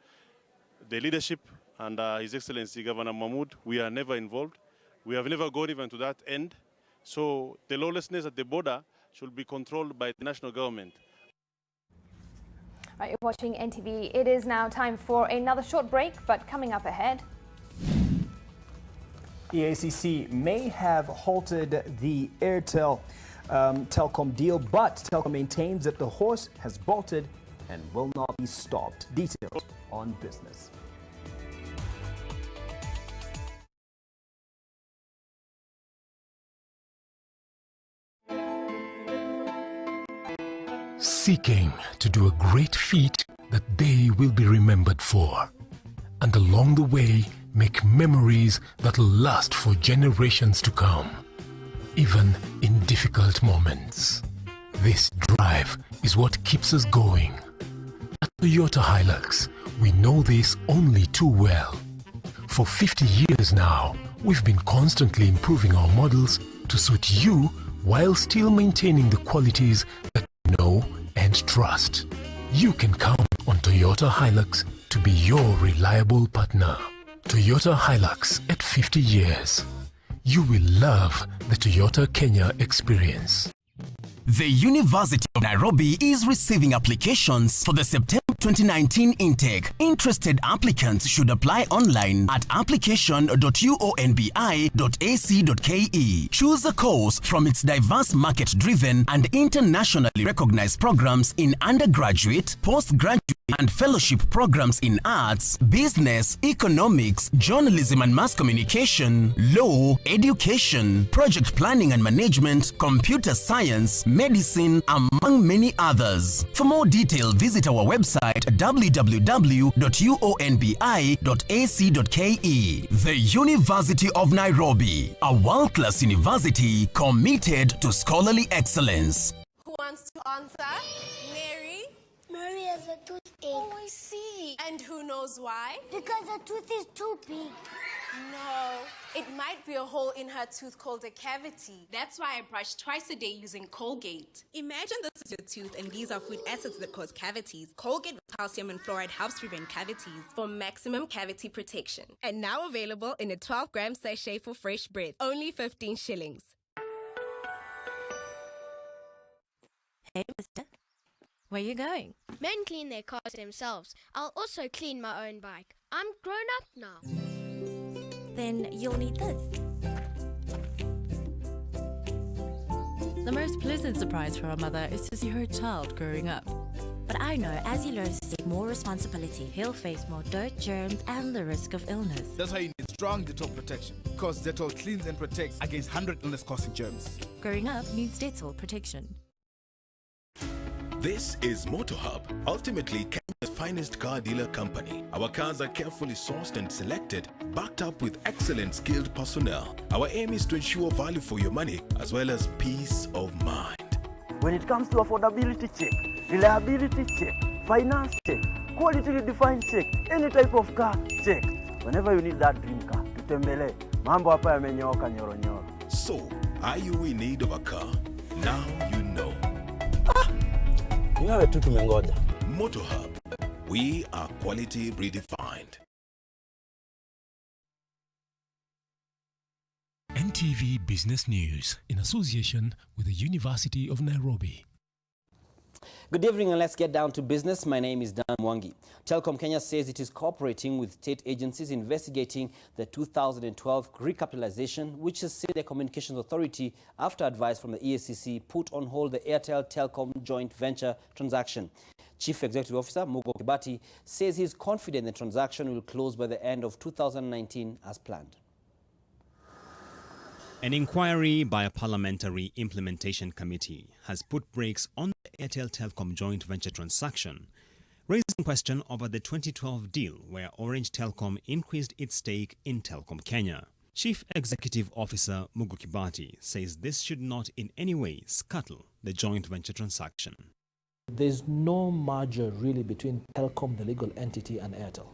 The leadership and His Excellency Governor Mahmoud, we are never involved. We have never gone even to that end. So the lawlessness at the border should be controlled by the national government. Right, you're watching NTV. It is now time for another short break, but coming up ahead. EACC may have halted the Airtel Telcom deal, but Telcom maintains that the horse has bolted and will not be stopped. Details on business. Seeking to do a great feat that they will be remembered for, and along the way make memories that will last for generations to come, even in difficult moments. This drive is what keeps us going. At Toyota Hilux, we know this only too well. For 50 years now, we've been constantly improving our models to suit you while still maintaining the qualities that you know and trust. You can count on Toyota Hilux to be your reliable partner. Toyota Hilux at 50 years. You will love the Toyota Kenya experience. The University of Nairobi is receiving applications for the September 2019 intake. Interested applicants should apply online at application.uonbi.ac.ke. Choose a course from its diverse market-driven and internationally recognized programs in undergraduate, postgraduate, and fellowship programs in arts, business, economics, journalism and mass communication, law, education, project planning and management, computer science, medicine, among many others. For more detail, visit our website www.uonbi.ac.ke. The University of Nairobi, a world-class university committed to scholarly excellence. Who wants to answer? Mary? Mary has a toothache. Oh, I see. And who knows why? Because the tooth is too big. No, it might be a hole in her tooth called a cavity. That's why I brush twice a day using Colgate. Imagine this is your tooth and these are food acids that cause cavities. Colgate with calcium and fluoride helps prevent cavities For maximum cavity protection. and now available in a 12-gram sachet for fresh breath. Only 15 shillings. Hey, mister. Where you going? Men clean their cars themselves. I'll also clean my own bike. I'm grown up now. Then you'll need this. The most pleasant surprise for a mother is to see her child growing up. But I know as he learns to take more responsibility, he'll face more dirt, germs, and the risk of illness. That's why you need strong Dettol protection, because Dettol cleans and protects against 100 illness-causing germs. Growing up means Dettol protection. This is MotoHub, ultimately Kenya's finest car dealer company. Our cars are carefully sourced and selected, backed up with excellent skilled personnel. Our aim is to ensure value for your money as well as peace of mind. When it comes to affordability check, reliability check, finance check, quality defined check, any type of car check. Whenever you need that dream car, tutembele. Mambo hapa yamenyooka nyoro nyoro. So, are you in need of a car? Now you know. MotoHub, we are quality redefined. NTV Business News in association with the University of Nairobi. Good evening, and let's get down to business. My name is Dan Mwangi. Telecom Kenya says it is cooperating with state agencies investigating the 2012 recapitalization, which has seen the Communications Authority, after advice from the EACC, put on hold the Airtel-Telcom joint venture transaction. Chief Executive Officer Mugo Kibati says he is confident the transaction will close by the end of 2019 as planned. An inquiry by a parliamentary implementation committee has put brakes on the Airtel-Telcom joint venture transaction, raising question over the 2012 deal where Orange Telcom increased its stake in Telcom Kenya. Chief Executive Officer Mugo Kibati says this should not in any way scuttle the joint venture transaction. There's no merger really between Telcom, the legal entity, and Airtel.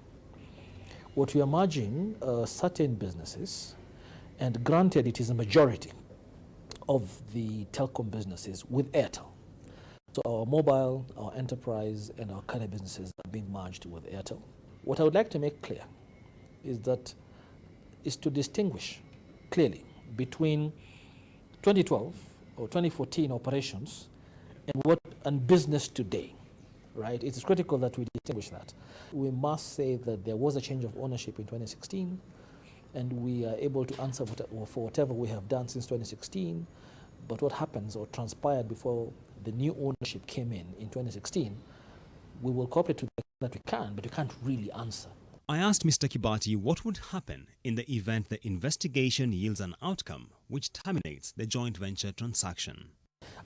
What we are merging certain businesses, and granted it is a majority of the Telcom businesses, with Airtel. So our mobile, our enterprise, and our kind of businesses are being merged with Airtel. What I would like to make clear is to distinguish clearly between 2012 or 2014 operations and business today, right? It is critical that we distinguish that. We must say that there was a change of ownership in 2016, and we are able to answer for whatever we have done since 2016. But what happens or transpired before the new ownership came in 2016, we will cooperate to that we can, but we can't really answer. I asked Mr. Kibati what would happen in the event the investigation yields an outcome which terminates the joint venture transaction.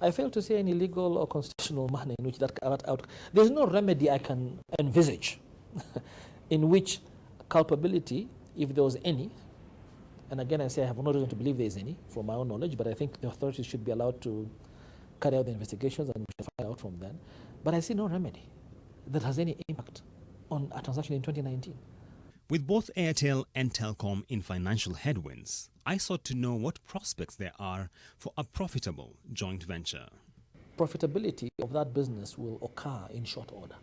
I fail to see any legal or constitutional manner in which that out. There's no remedy I can envisage in which culpability, if there was any, and again I say I have no reason to believe there is any from my own knowledge, but I think the authorities should be allowed to carry out the investigations, and we shall find out from then. But I see no remedy that has any impact on a transaction in 2019. With both Airtel and Telkom in financial headwinds, I sought to know what prospects there are for a profitable joint venture. Profitability of that business will occur in short order,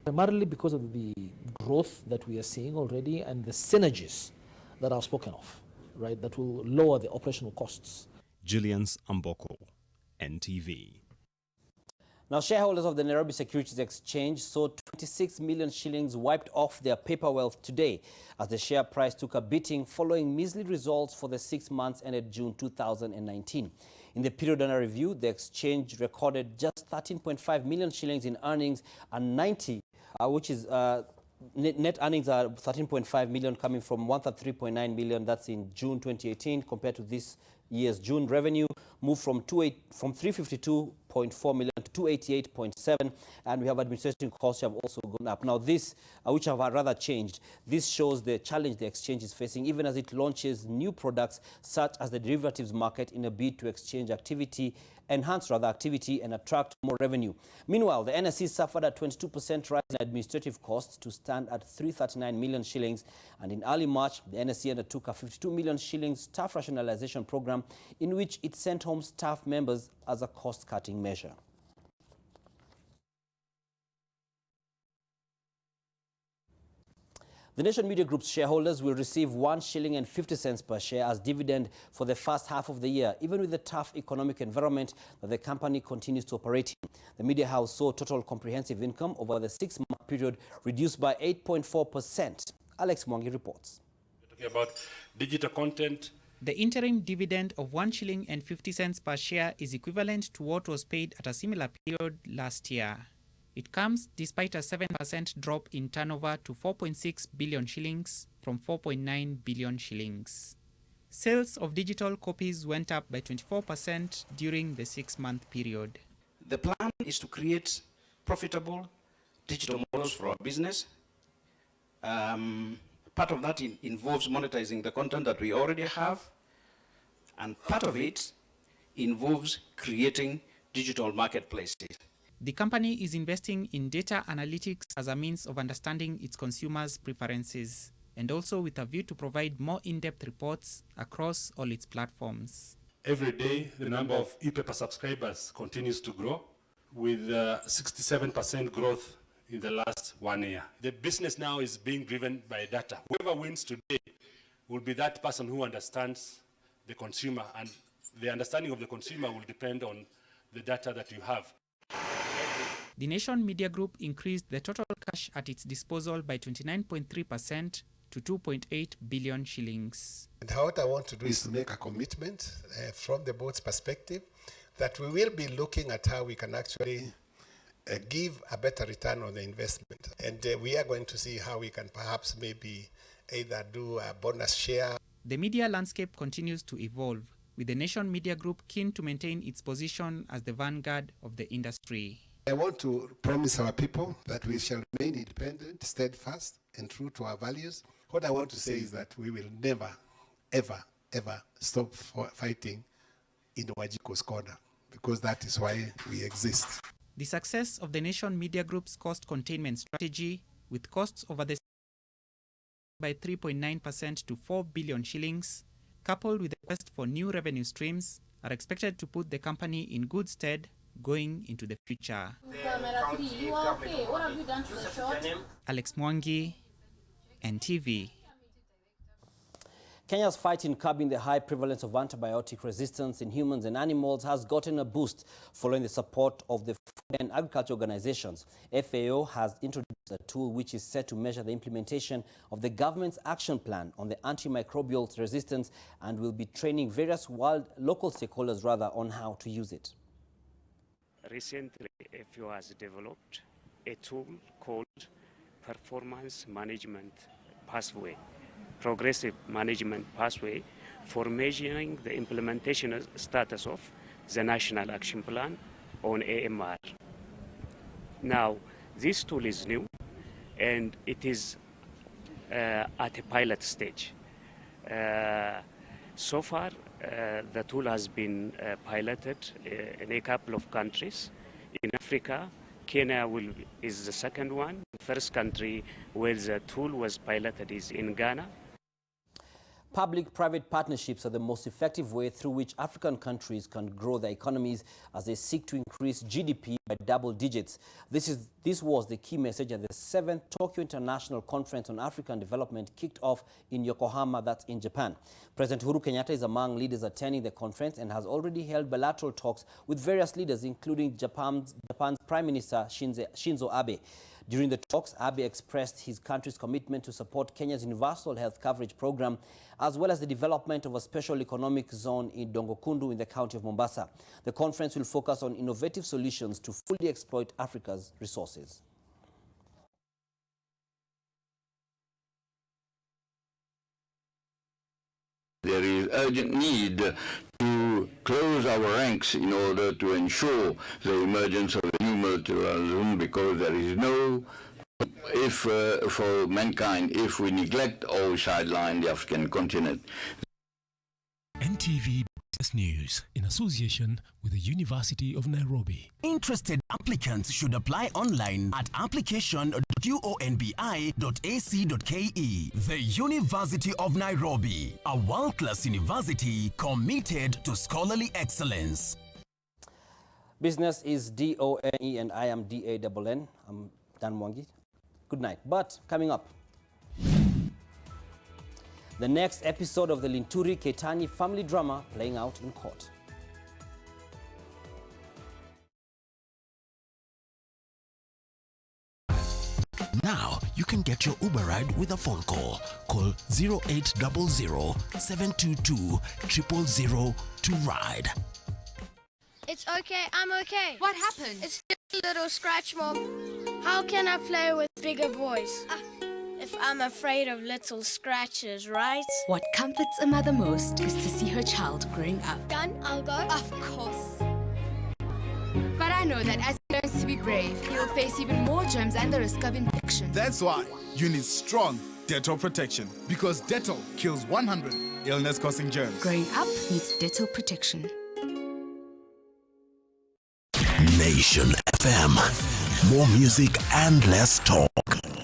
primarily because of the growth that we are seeing already and the synergies that I've spoken of, right, that will lower the operational costs. Julian's Amboko, NTV. Now, shareholders of the Nairobi Securities Exchange saw 26 million shillings wiped off their paper wealth today as the share price took a beating following measly results for the 6 months ended June 2019. In the period under review, the exchange recorded just 13.5 million shillings in earnings and 90, which is net earnings are 13.5 million coming from 133.9 million. That's in June 2018 compared to this year's June. Revenue moved from 352.4 million to 288.7, and we have administrative costs have also gone up. Now this, which have rather changed, this shows the challenge the exchange is facing even as it launches new products such as the derivatives market in a bid to enhance activity and attract more revenue. Meanwhile, the NSE suffered a 22% rise in administrative costs to stand at 339 million shillings, and in early March, the NSE undertook a 52 million shillings staff rationalization program in which it sent home staff members as a cost-cutting measure. The Nation Media Group's shareholders will receive 1 shilling and 50 cents per share as dividend for the first half of the year, even with the tough economic environment that the company continues to operate in. The media house saw total comprehensive income over the 6-month period reduced by 8.4%. Alex Mwangi reports. We're talking about digital content. The interim dividend of 1 shilling and 50 cents per share is equivalent to what was paid at a similar period last year. It comes despite a 7% drop in turnover to 4.6 billion shillings from 4.9 billion shillings. Sales of digital copies went up by 24% during the 6-month period. The plan is to create profitable digital models for our business. Part of that involves monetizing the content that we already have, and part of it involves creating digital marketplaces. The company is investing in data analytics as a means of understanding its consumers' preferences, and also with a view to provide more in-depth reports across all its platforms. Every day, the number of e-paper subscribers continues to grow, with 67% growth in the last 1 year. The business now is being driven by data. Whoever wins today will be that person who understands the consumer, and the understanding of the consumer will depend on the data that you have. The Nation Media Group increased the total cash at its disposal by 29.3% to 2.8 billion shillings. And what I want to do is to make a commitment from the board's perspective that we will be looking at how we can actually give a better return on the investment. And we are going to see how we can perhaps maybe either do a bonus share. The media landscape continues to evolve, with the Nation Media Group keen to maintain its position as the vanguard of the industry. I want to promise our people that we shall remain independent, steadfast, and true to our values. What I want to say is that we will never, ever, ever stop fighting in Wajiko's corner, because that is why we exist. The success of the Nation Media Group's cost containment strategy, with costs over the by 3.9% to 4 billion shillings, coupled with the quest for new revenue streams, are expected to put the company in good stead going into the future. Alex Mwangi, NTV. Kenya's fight in curbing the high prevalence of antibiotic resistance in humans and animals has gotten a boost following the support of the Food and Agriculture organizations. FAO has introduced a tool which is set to measure the implementation of the government's action plan on the antimicrobial resistance and will be training various local stakeholders on how to use it. Recently, FAO has developed a tool called Performance Management Pathway, Progressive Management Pathway, for measuring the implementation status of the National Action Plan on AMR. Now, this tool is new and it is at a pilot stage. So far, The tool has been piloted in a couple of countries. In Africa, Kenya is the second one. The first country where the tool was piloted is in Ghana. Public-private partnerships are the most effective way through which African countries can grow their economies as they seek to increase GDP by double digits. This was the key message at the 7th Tokyo International Conference on African Development kicked off in Yokohama, that's in Japan. President Uhuru Kenyatta is among leaders attending the conference and has already held bilateral talks with various leaders, including Japan's Prime Minister Shinzo Abe. During the talks, Abe expressed his country's commitment to support Kenya's universal health coverage program, as well as the development of a special economic zone in Dongokundu in the county of Mombasa. The conference will focus on innovative solutions to fully exploit Africa's resources. There is urgent need to close our ranks in order to ensure the emergence of a new multilateralism, because there is no, for mankind, if we neglect or sideline the African continent. NTV Business News in association with the University of Nairobi. Interested applicants should apply online at application.uonbi.ac.ke. The University of Nairobi, a world-class university committed to scholarly excellence. Business is D-O-N-E and I am D-A-N-N. I'm Dan Mwangi. Good night. But coming up, the next episode of the Linturi Ketani family drama playing out in court. Now you can get your Uber ride with a phone call. Call 0800 722 000 to ride. It's okay, I'm okay. What happened? It's just a little scratch, Mom. How can I play with bigger boys? If I'm afraid of little scratches, right? What comforts a mother most is to see her child growing up. Done, I'll go. Of course. But I know that as he learns to be brave, he will face even more germs and the risk of infection. That's why you need strong Dettol protection, because Dettol kills 100 illness-causing germs. Growing up needs Dettol protection. Nation FM. More music and less talk.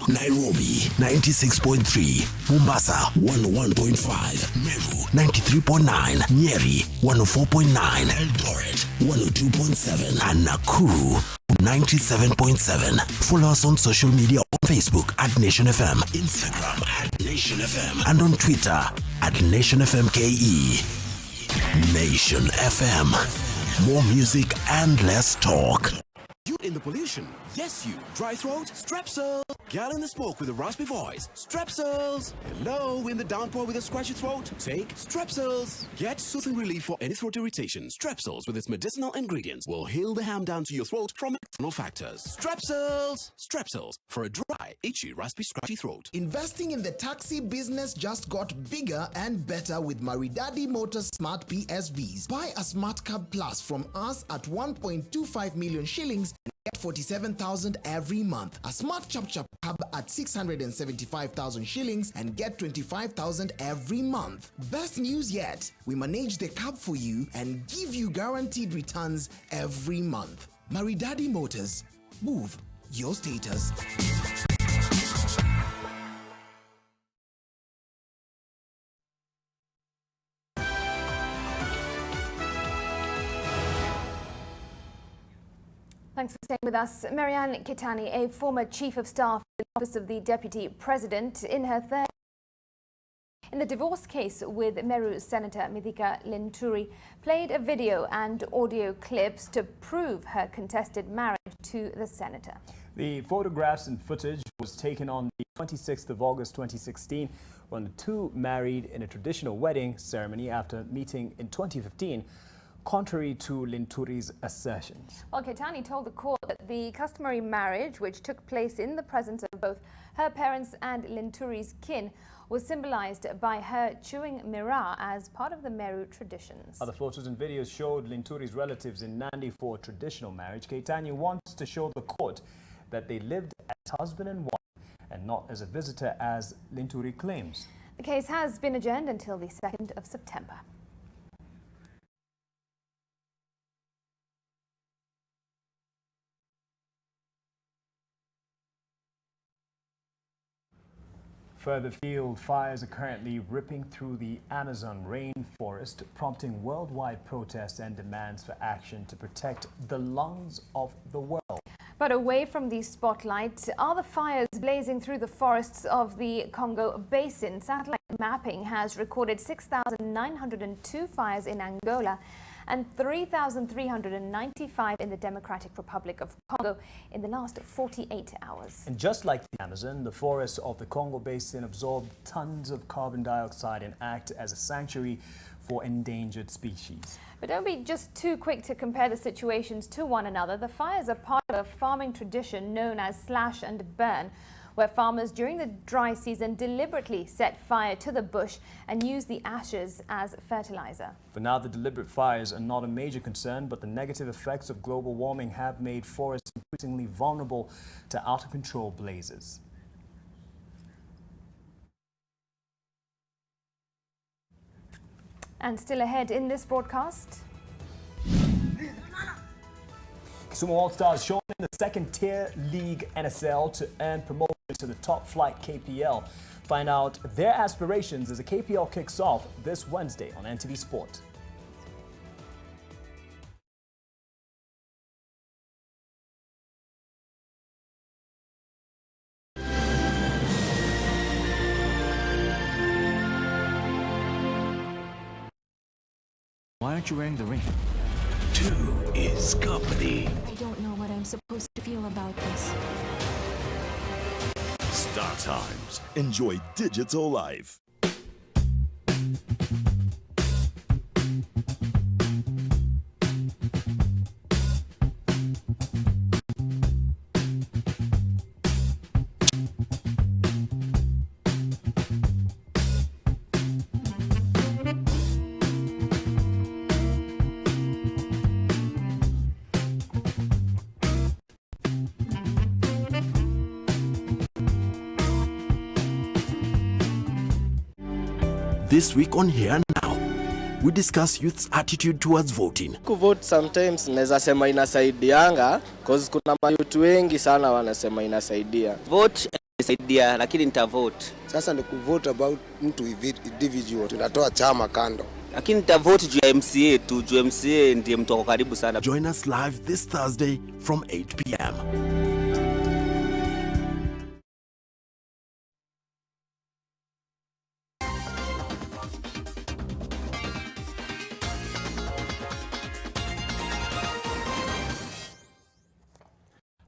Nairobi 96.3, Mombasa 101.5, Meru 93.9, Nyeri 104.9, Eldoret 102.7, and Nakuru 97.7. Follow us on social media on Facebook at Nation FM, Instagram at Nation FM, and on Twitter at Nation FM KE. Nation FM. More music and less talk. You in the pollution? Yes, you. Dry throat? Strepsils. Gal in the smoke with a raspy voice? Strepsils. Hello, in the downpour with a scratchy throat? Take Strepsils. Get soothing relief for any throat irritation. Strepsils with its medicinal ingredients will heal the harm down to your throat from external factors. Strepsils. Strepsils for a dry, itchy, raspy, scratchy throat. Investing in the taxi business just got bigger and better with Maridadi Motors Smart PSVs. Buy a Smart Cab Plus from us at 1.25 million shillings and get 47,000 every month. A Smart Chap Chap Cab at 675,000 shillings and get 25,000 every month. Best news yet, we manage the cab for you and give you guaranteed returns every month. Maridadi Motors. Move your status. Thanks for staying with us. Marianne Ketani, a former Chief of Staff in the Office of the Deputy President, in her third in the divorce case with Meru Senator Mithika Linturi, played a video and audio clips to prove her contested marriage to the senator. The photographs and footage was taken on the 26th of August 2016 when the two married in a traditional wedding ceremony after meeting in 2015. Contrary to Linturi's assertions. Well, Ketani told the court that the customary marriage, which took place in the presence of both her parents and Linturi's kin, was symbolized by her chewing miraa as part of the Meru traditions. Other photos and videos showed Linturi's relatives in Nandi for a traditional marriage. Ketani wants to show the court that they lived as husband and wife and not as a visitor, as Linturi claims. The case has been adjourned until the 2nd of September. Further field, fires are currently ripping through the Amazon rainforest, prompting worldwide protests and demands for action to protect the lungs of the world. But away from the spotlight are the fires blazing through the forests of the Congo Basin. Satellite mapping has recorded 6,902 fires in Angola and 3,395 in the Democratic Republic of Congo in the last 48 hours. And just like the Amazon, the forests of the Congo Basin absorb tons of carbon dioxide and act as a sanctuary for endangered species. But don't be just too quick to compare the situations to one another. The fires are part of a farming tradition known as slash and burn, where farmers during the dry season deliberately set fire to the bush and use the ashes as fertilizer. For now, the deliberate fires are not a major concern, but the negative effects of global warming have made forests increasingly vulnerable to out-of-control blazes. And still ahead in this broadcast. Kisumu All-Stars shown in the second-tier league NSL to earn promotion to the top-flight KPL. Find out their aspirations as the KPL kicks off this Wednesday on NTV Sport. Why aren't you wearing the ring? 2 is company. I don't know what I'm supposed to feel about this. Star Times. Enjoy digital life. This week on Here Now, we discuss youth's attitude towards voting. Kuvote sometimes naweza sema inasaidianga cause kuna mayutu wengi sana wanasema inasaidia. Vote inasaidia lakini nitavote. Sasa ni kuvote about mtu individual, tunatoa chama kando. Lakini nitavote juu ya MCA tu, juu MCA ndiye mtu wako karibu sana. Join us live this Thursday from 8 p.m.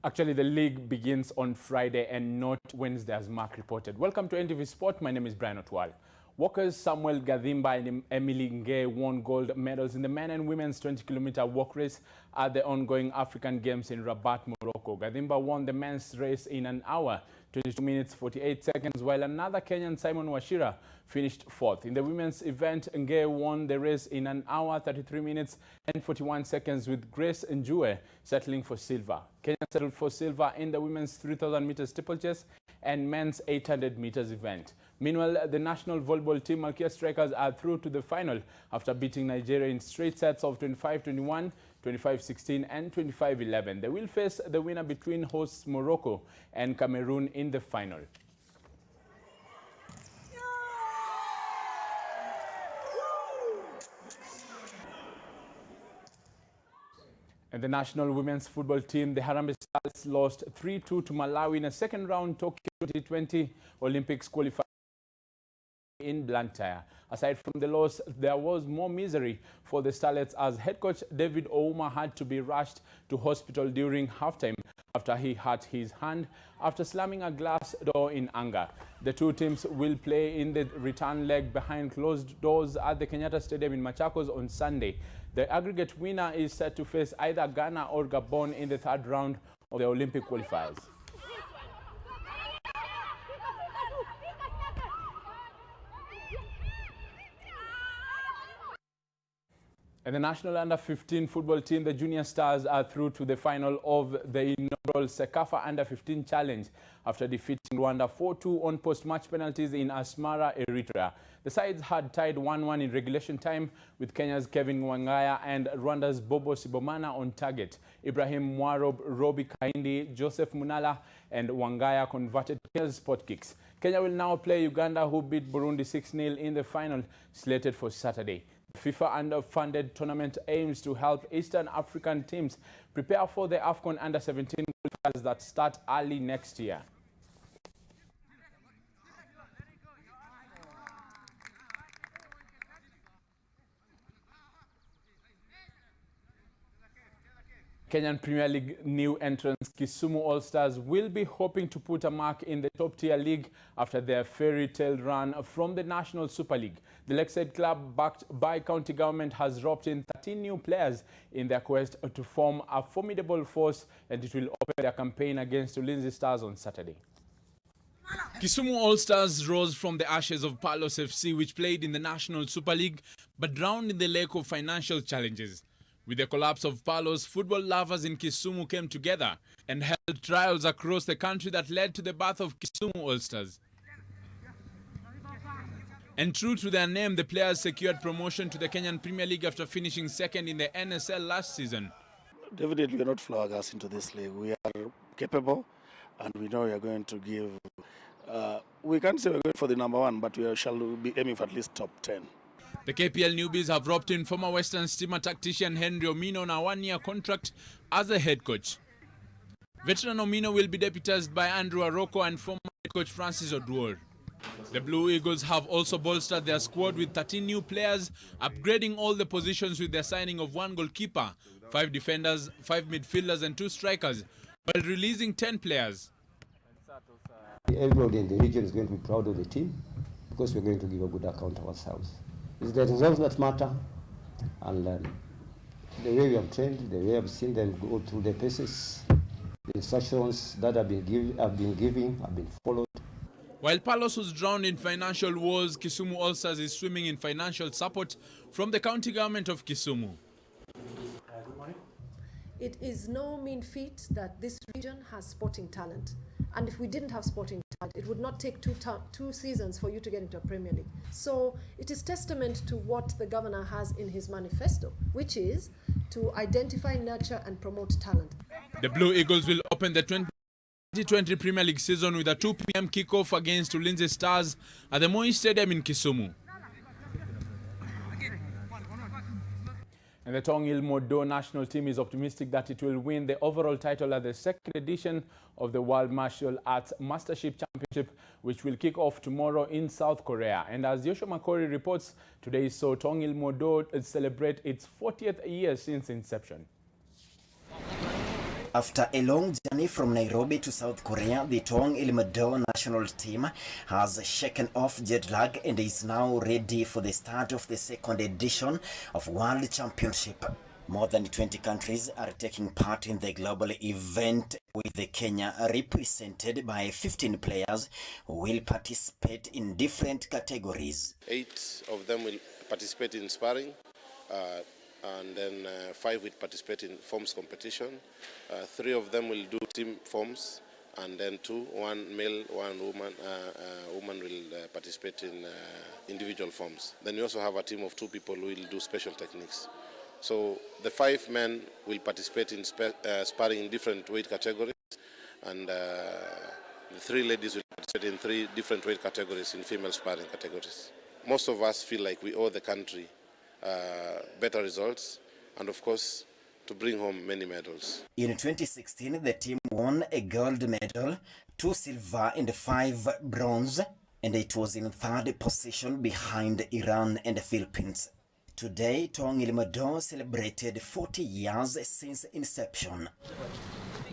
Actually, the league begins on Friday and not Wednesday, as Mark reported. Welcome to NTV Sport. My name is Brian Otwal. Walkers Samuel Gadhimba and Emily Nge won gold medals in the men and women's 20-kilometer walk race at the ongoing African Games in Rabat, Morocco. Gadhimba won the men's race in 1 hour, 22 minutes, 48 seconds, while another Kenyan, Simon Wachira, finished fourth. In the women's event, Nge won the race in 1 hour, 33 minutes and 41 seconds, with Grace Njue settling for silver. Kenya settled for silver in the women's 3,000 meters steeplechase and men's 800 meters event. Meanwhile, the national volleyball team Malkia Strikers are through to the final after beating Nigeria in straight sets of 25-21, 25-16 and 25-11. They will face the winner between hosts Morocco and Cameroon in the final. And the national women's football team, the Harambee Stars, lost 3-2 to Malawi in a second-round Tokyo 2020 Olympics qualifier in Blantyre. Aside from the loss, there was more misery for the Starlets as head coach David Ouma had to be rushed to hospital during halftime after he hurt his hand after slamming a glass door in anger. The two teams will play in the return leg behind closed doors at the Kenyatta Stadium in Machakos on Sunday. The aggregate winner is set to face either Ghana or Gabon in the third round of the Olympic qualifiers. And the national under-15 football team, the Junior Stars, are through to the final of the inaugural Sekafa Under-15 Challenge after defeating Rwanda 4-2 on post-match penalties in Asmara, Eritrea. The sides had tied 1-1 in regulation time with Kenya's Kevin Wangaya and Rwanda's Bobo Sibomana on target. Ibrahim Mwarob, Robi Kaindi, Joseph Munala and Wangaya converted Kenya's spot kicks. Kenya will now play Uganda, who beat Burundi 6-0 in the final, slated for Saturday. The FIFA under-funded tournament aims to help Eastern African teams prepare for the AFCON Under-17 qualifiers that start early next year. Kenyan Premier League new entrants Kisumu All-Stars will be hoping to put a mark in the top-tier league after their fairy tale run from the National Super League. The Lakeside club, backed by county government, has roped in 13 new players in their quest to form a formidable force, and it will open their campaign against Ulinzi Stars on Saturday. Kisumu All-Stars rose from the ashes of Palos FC, which played in the National Super League but drowned in the lake of financial challenges. With the collapse of Palos, football lovers in Kisumu came together and held trials across the country that led to the birth of Kisumu All-Stars. And true to their name, the players secured promotion to the Kenyan Premier League after finishing second in the NSL last season. Definitely, we are not flag us into this league. We are capable, and we know we are going to give. We can't say we're going for the number one, but we shall be aiming for at least top 10. The KPL newbies have roped in former Western Steamer tactician Henry Omino on a one-year contract as a head coach. Veteran Omino will be deputized by Andrew Aroko and former head coach Francis Oduor. The Blue Eagles have also bolstered their squad with 13 new players, upgrading all the positions with their signing of 1 goalkeeper, 5 defenders, 5 midfielders and 2 strikers, while releasing 10 players. Everybody in the region is going to be proud of the team because we're going to give a good account of ourselves. It's the results that matter, and the way we have trained, the way I've seen them go through the paces, the instructions that have been been followed. While Palos was drowned in financial woes, Kisumu All-Stars is swimming in financial support from the county government of Kisumu. It is no mean feat that this region has sporting talent. And if we didn't have sporting talent, it would not take two seasons for you to get into a Premier League. So it is testament to what the governor has in his manifesto, which is to identify, nurture and promote talent. The Blue Eagles will open the 2020 Premier League season with a 2 p.m. kickoff against Ulinzi Stars at the Moi Stadium in Kisumu. And the Tongil Modo national team is optimistic that it will win the overall title at the second edition of the World Martial Arts Mastership Championship, which will kick off tomorrow in South Korea. And as Joshua Makori reports, today saw Tongil Modo celebrate its 40th year since inception. After a long journey from Nairobi to South Korea, the Tong Ilmado national team has shaken off jet lag and is now ready for the start of the second edition of World Championship. More than 20 countries are taking part in the global event, with the Kenya represented by 15 players who will participate in different categories. 8 of them will participate in sparring. And then 5 will participate in forms competition. 3 of them will do team forms, and then 2, 1 male, 1 woman. Woman will participate in individual forms. Then we also have a team of 2 people who will do special techniques. So the 5 men will participate in sparring in different weight categories, and the 3 ladies will participate in 3 different weight categories in female sparring categories. Most of us feel like we owe the country better results, and of course to bring home many medals. In 2016, the team won a gold medal, 2 silver and 5 bronze, and it was in 3rd position behind Iran and the Philippines. Today, Tong Ilmado celebrated 40 years since inception.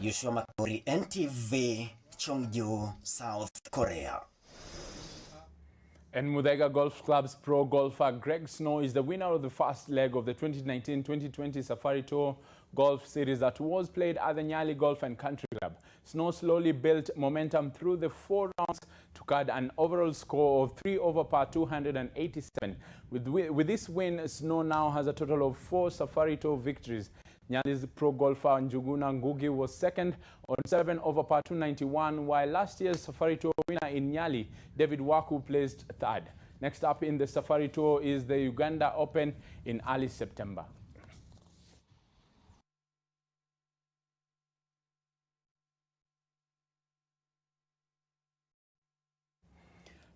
Joshua Makori, NTV, Cheongju, South Korea. And Muthaiga Golf Club's pro golfer Greg Snow is the winner of the first leg of the 2019-2020 Safari Tour Golf Series that was played at the Nyali Golf and Country Club. Snow slowly built momentum through the 4 rounds to card an overall score of 3 over par 287, With this win, Snow now has a total of 4 Safari Tour victories. Nyali's pro golfer Njuguna Ngugi was second on 7 over par 291, while last year's Safari Tour winner in Nyali, David Waku, placed third. Next up in the Safari Tour is the Uganda Open in early September.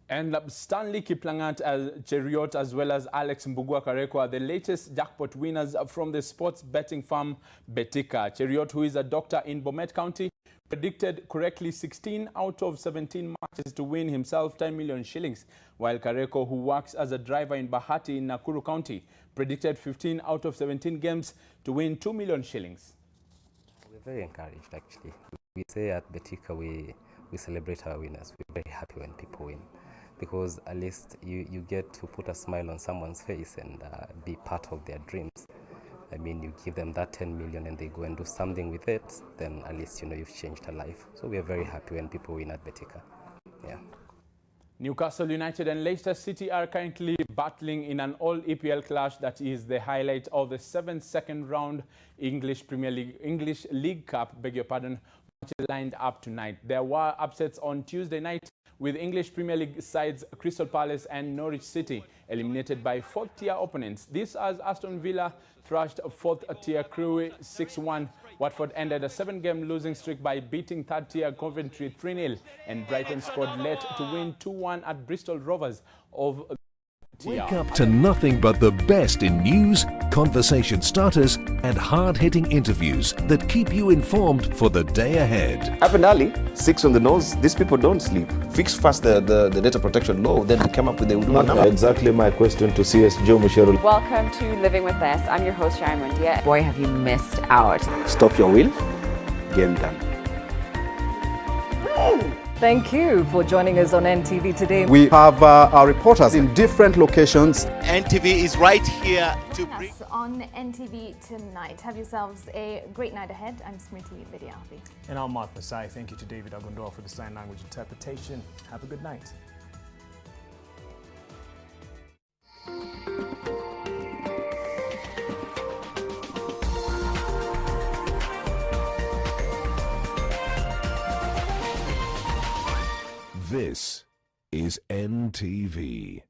And Stanley Kiplangat Cheriot as well as Alex Mbugua Kareko are the latest jackpot winners from the sports betting firm Betika. Cheriot, who is a doctor in Bomet County, predicted correctly 16 out of 17 matches to win himself 10 million shillings, while Kareko, who works as a driver in Bahati in Nakuru County, predicted 15 out of 17 games to win 2 million shillings. We're very encouraged, actually. We say at Betika we celebrate our winners. We're very happy when people win, because at least you get to put a smile on someone's face and be part of their dreams. I mean, you give them that 10 million and they go and do something with it, then at least, you know, you've changed a life. So we are very happy when people win at Betika. Yeah. Newcastle United and Leicester City are currently battling in an all-EPL clash that is the highlight of the 7th second round English League Cup, matches lined up tonight. There were upsets on Tuesday night, with English Premier League sides Crystal Palace and Norwich City eliminated by 4th-tier opponents. This as Aston Villa thrashed 4th-tier Crewe 6-1. Watford ended a 7-game losing streak by beating 3rd-tier Coventry 3-0, and Brighton scored late to win 2-1 at Bristol Rovers of Wake up to nothing but the best in news, conversation starters and hard-hitting interviews that keep you informed for the day ahead. Happened early, 6 on the nose. These people don't sleep. Fix first the data protection law, then we come up with the number. Exactly my question to CS Joe Mushero. Welcome to Living with Us. I'm your host, Sharon Mundia. Boy, have you missed out. Stop your wheel, game done. Thank you for joining us on NTV today. We have our reporters in different locations. NTV is right here to bring us on NTV tonight. Have yourselves a great night ahead. I'm Smriti Vidyarthi. And I'm Mark Masai. Thank you to David Agondoa for the sign language interpretation. Have a good night. This is NTV.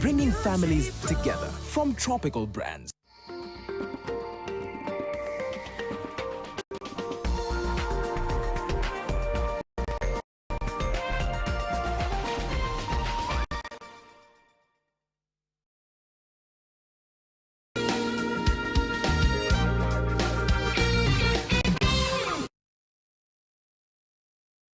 bringing families together from tropical brands.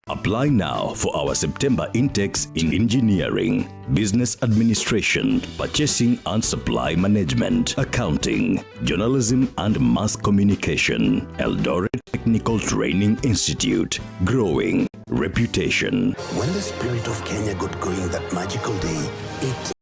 Apply now for our September intakes in engineering, business administration, purchasing and supply management, accounting, journalism and mass communication. Eldoret Technical Training Institute. Growing reputation. When the spirit of Kenya got going that magical day, it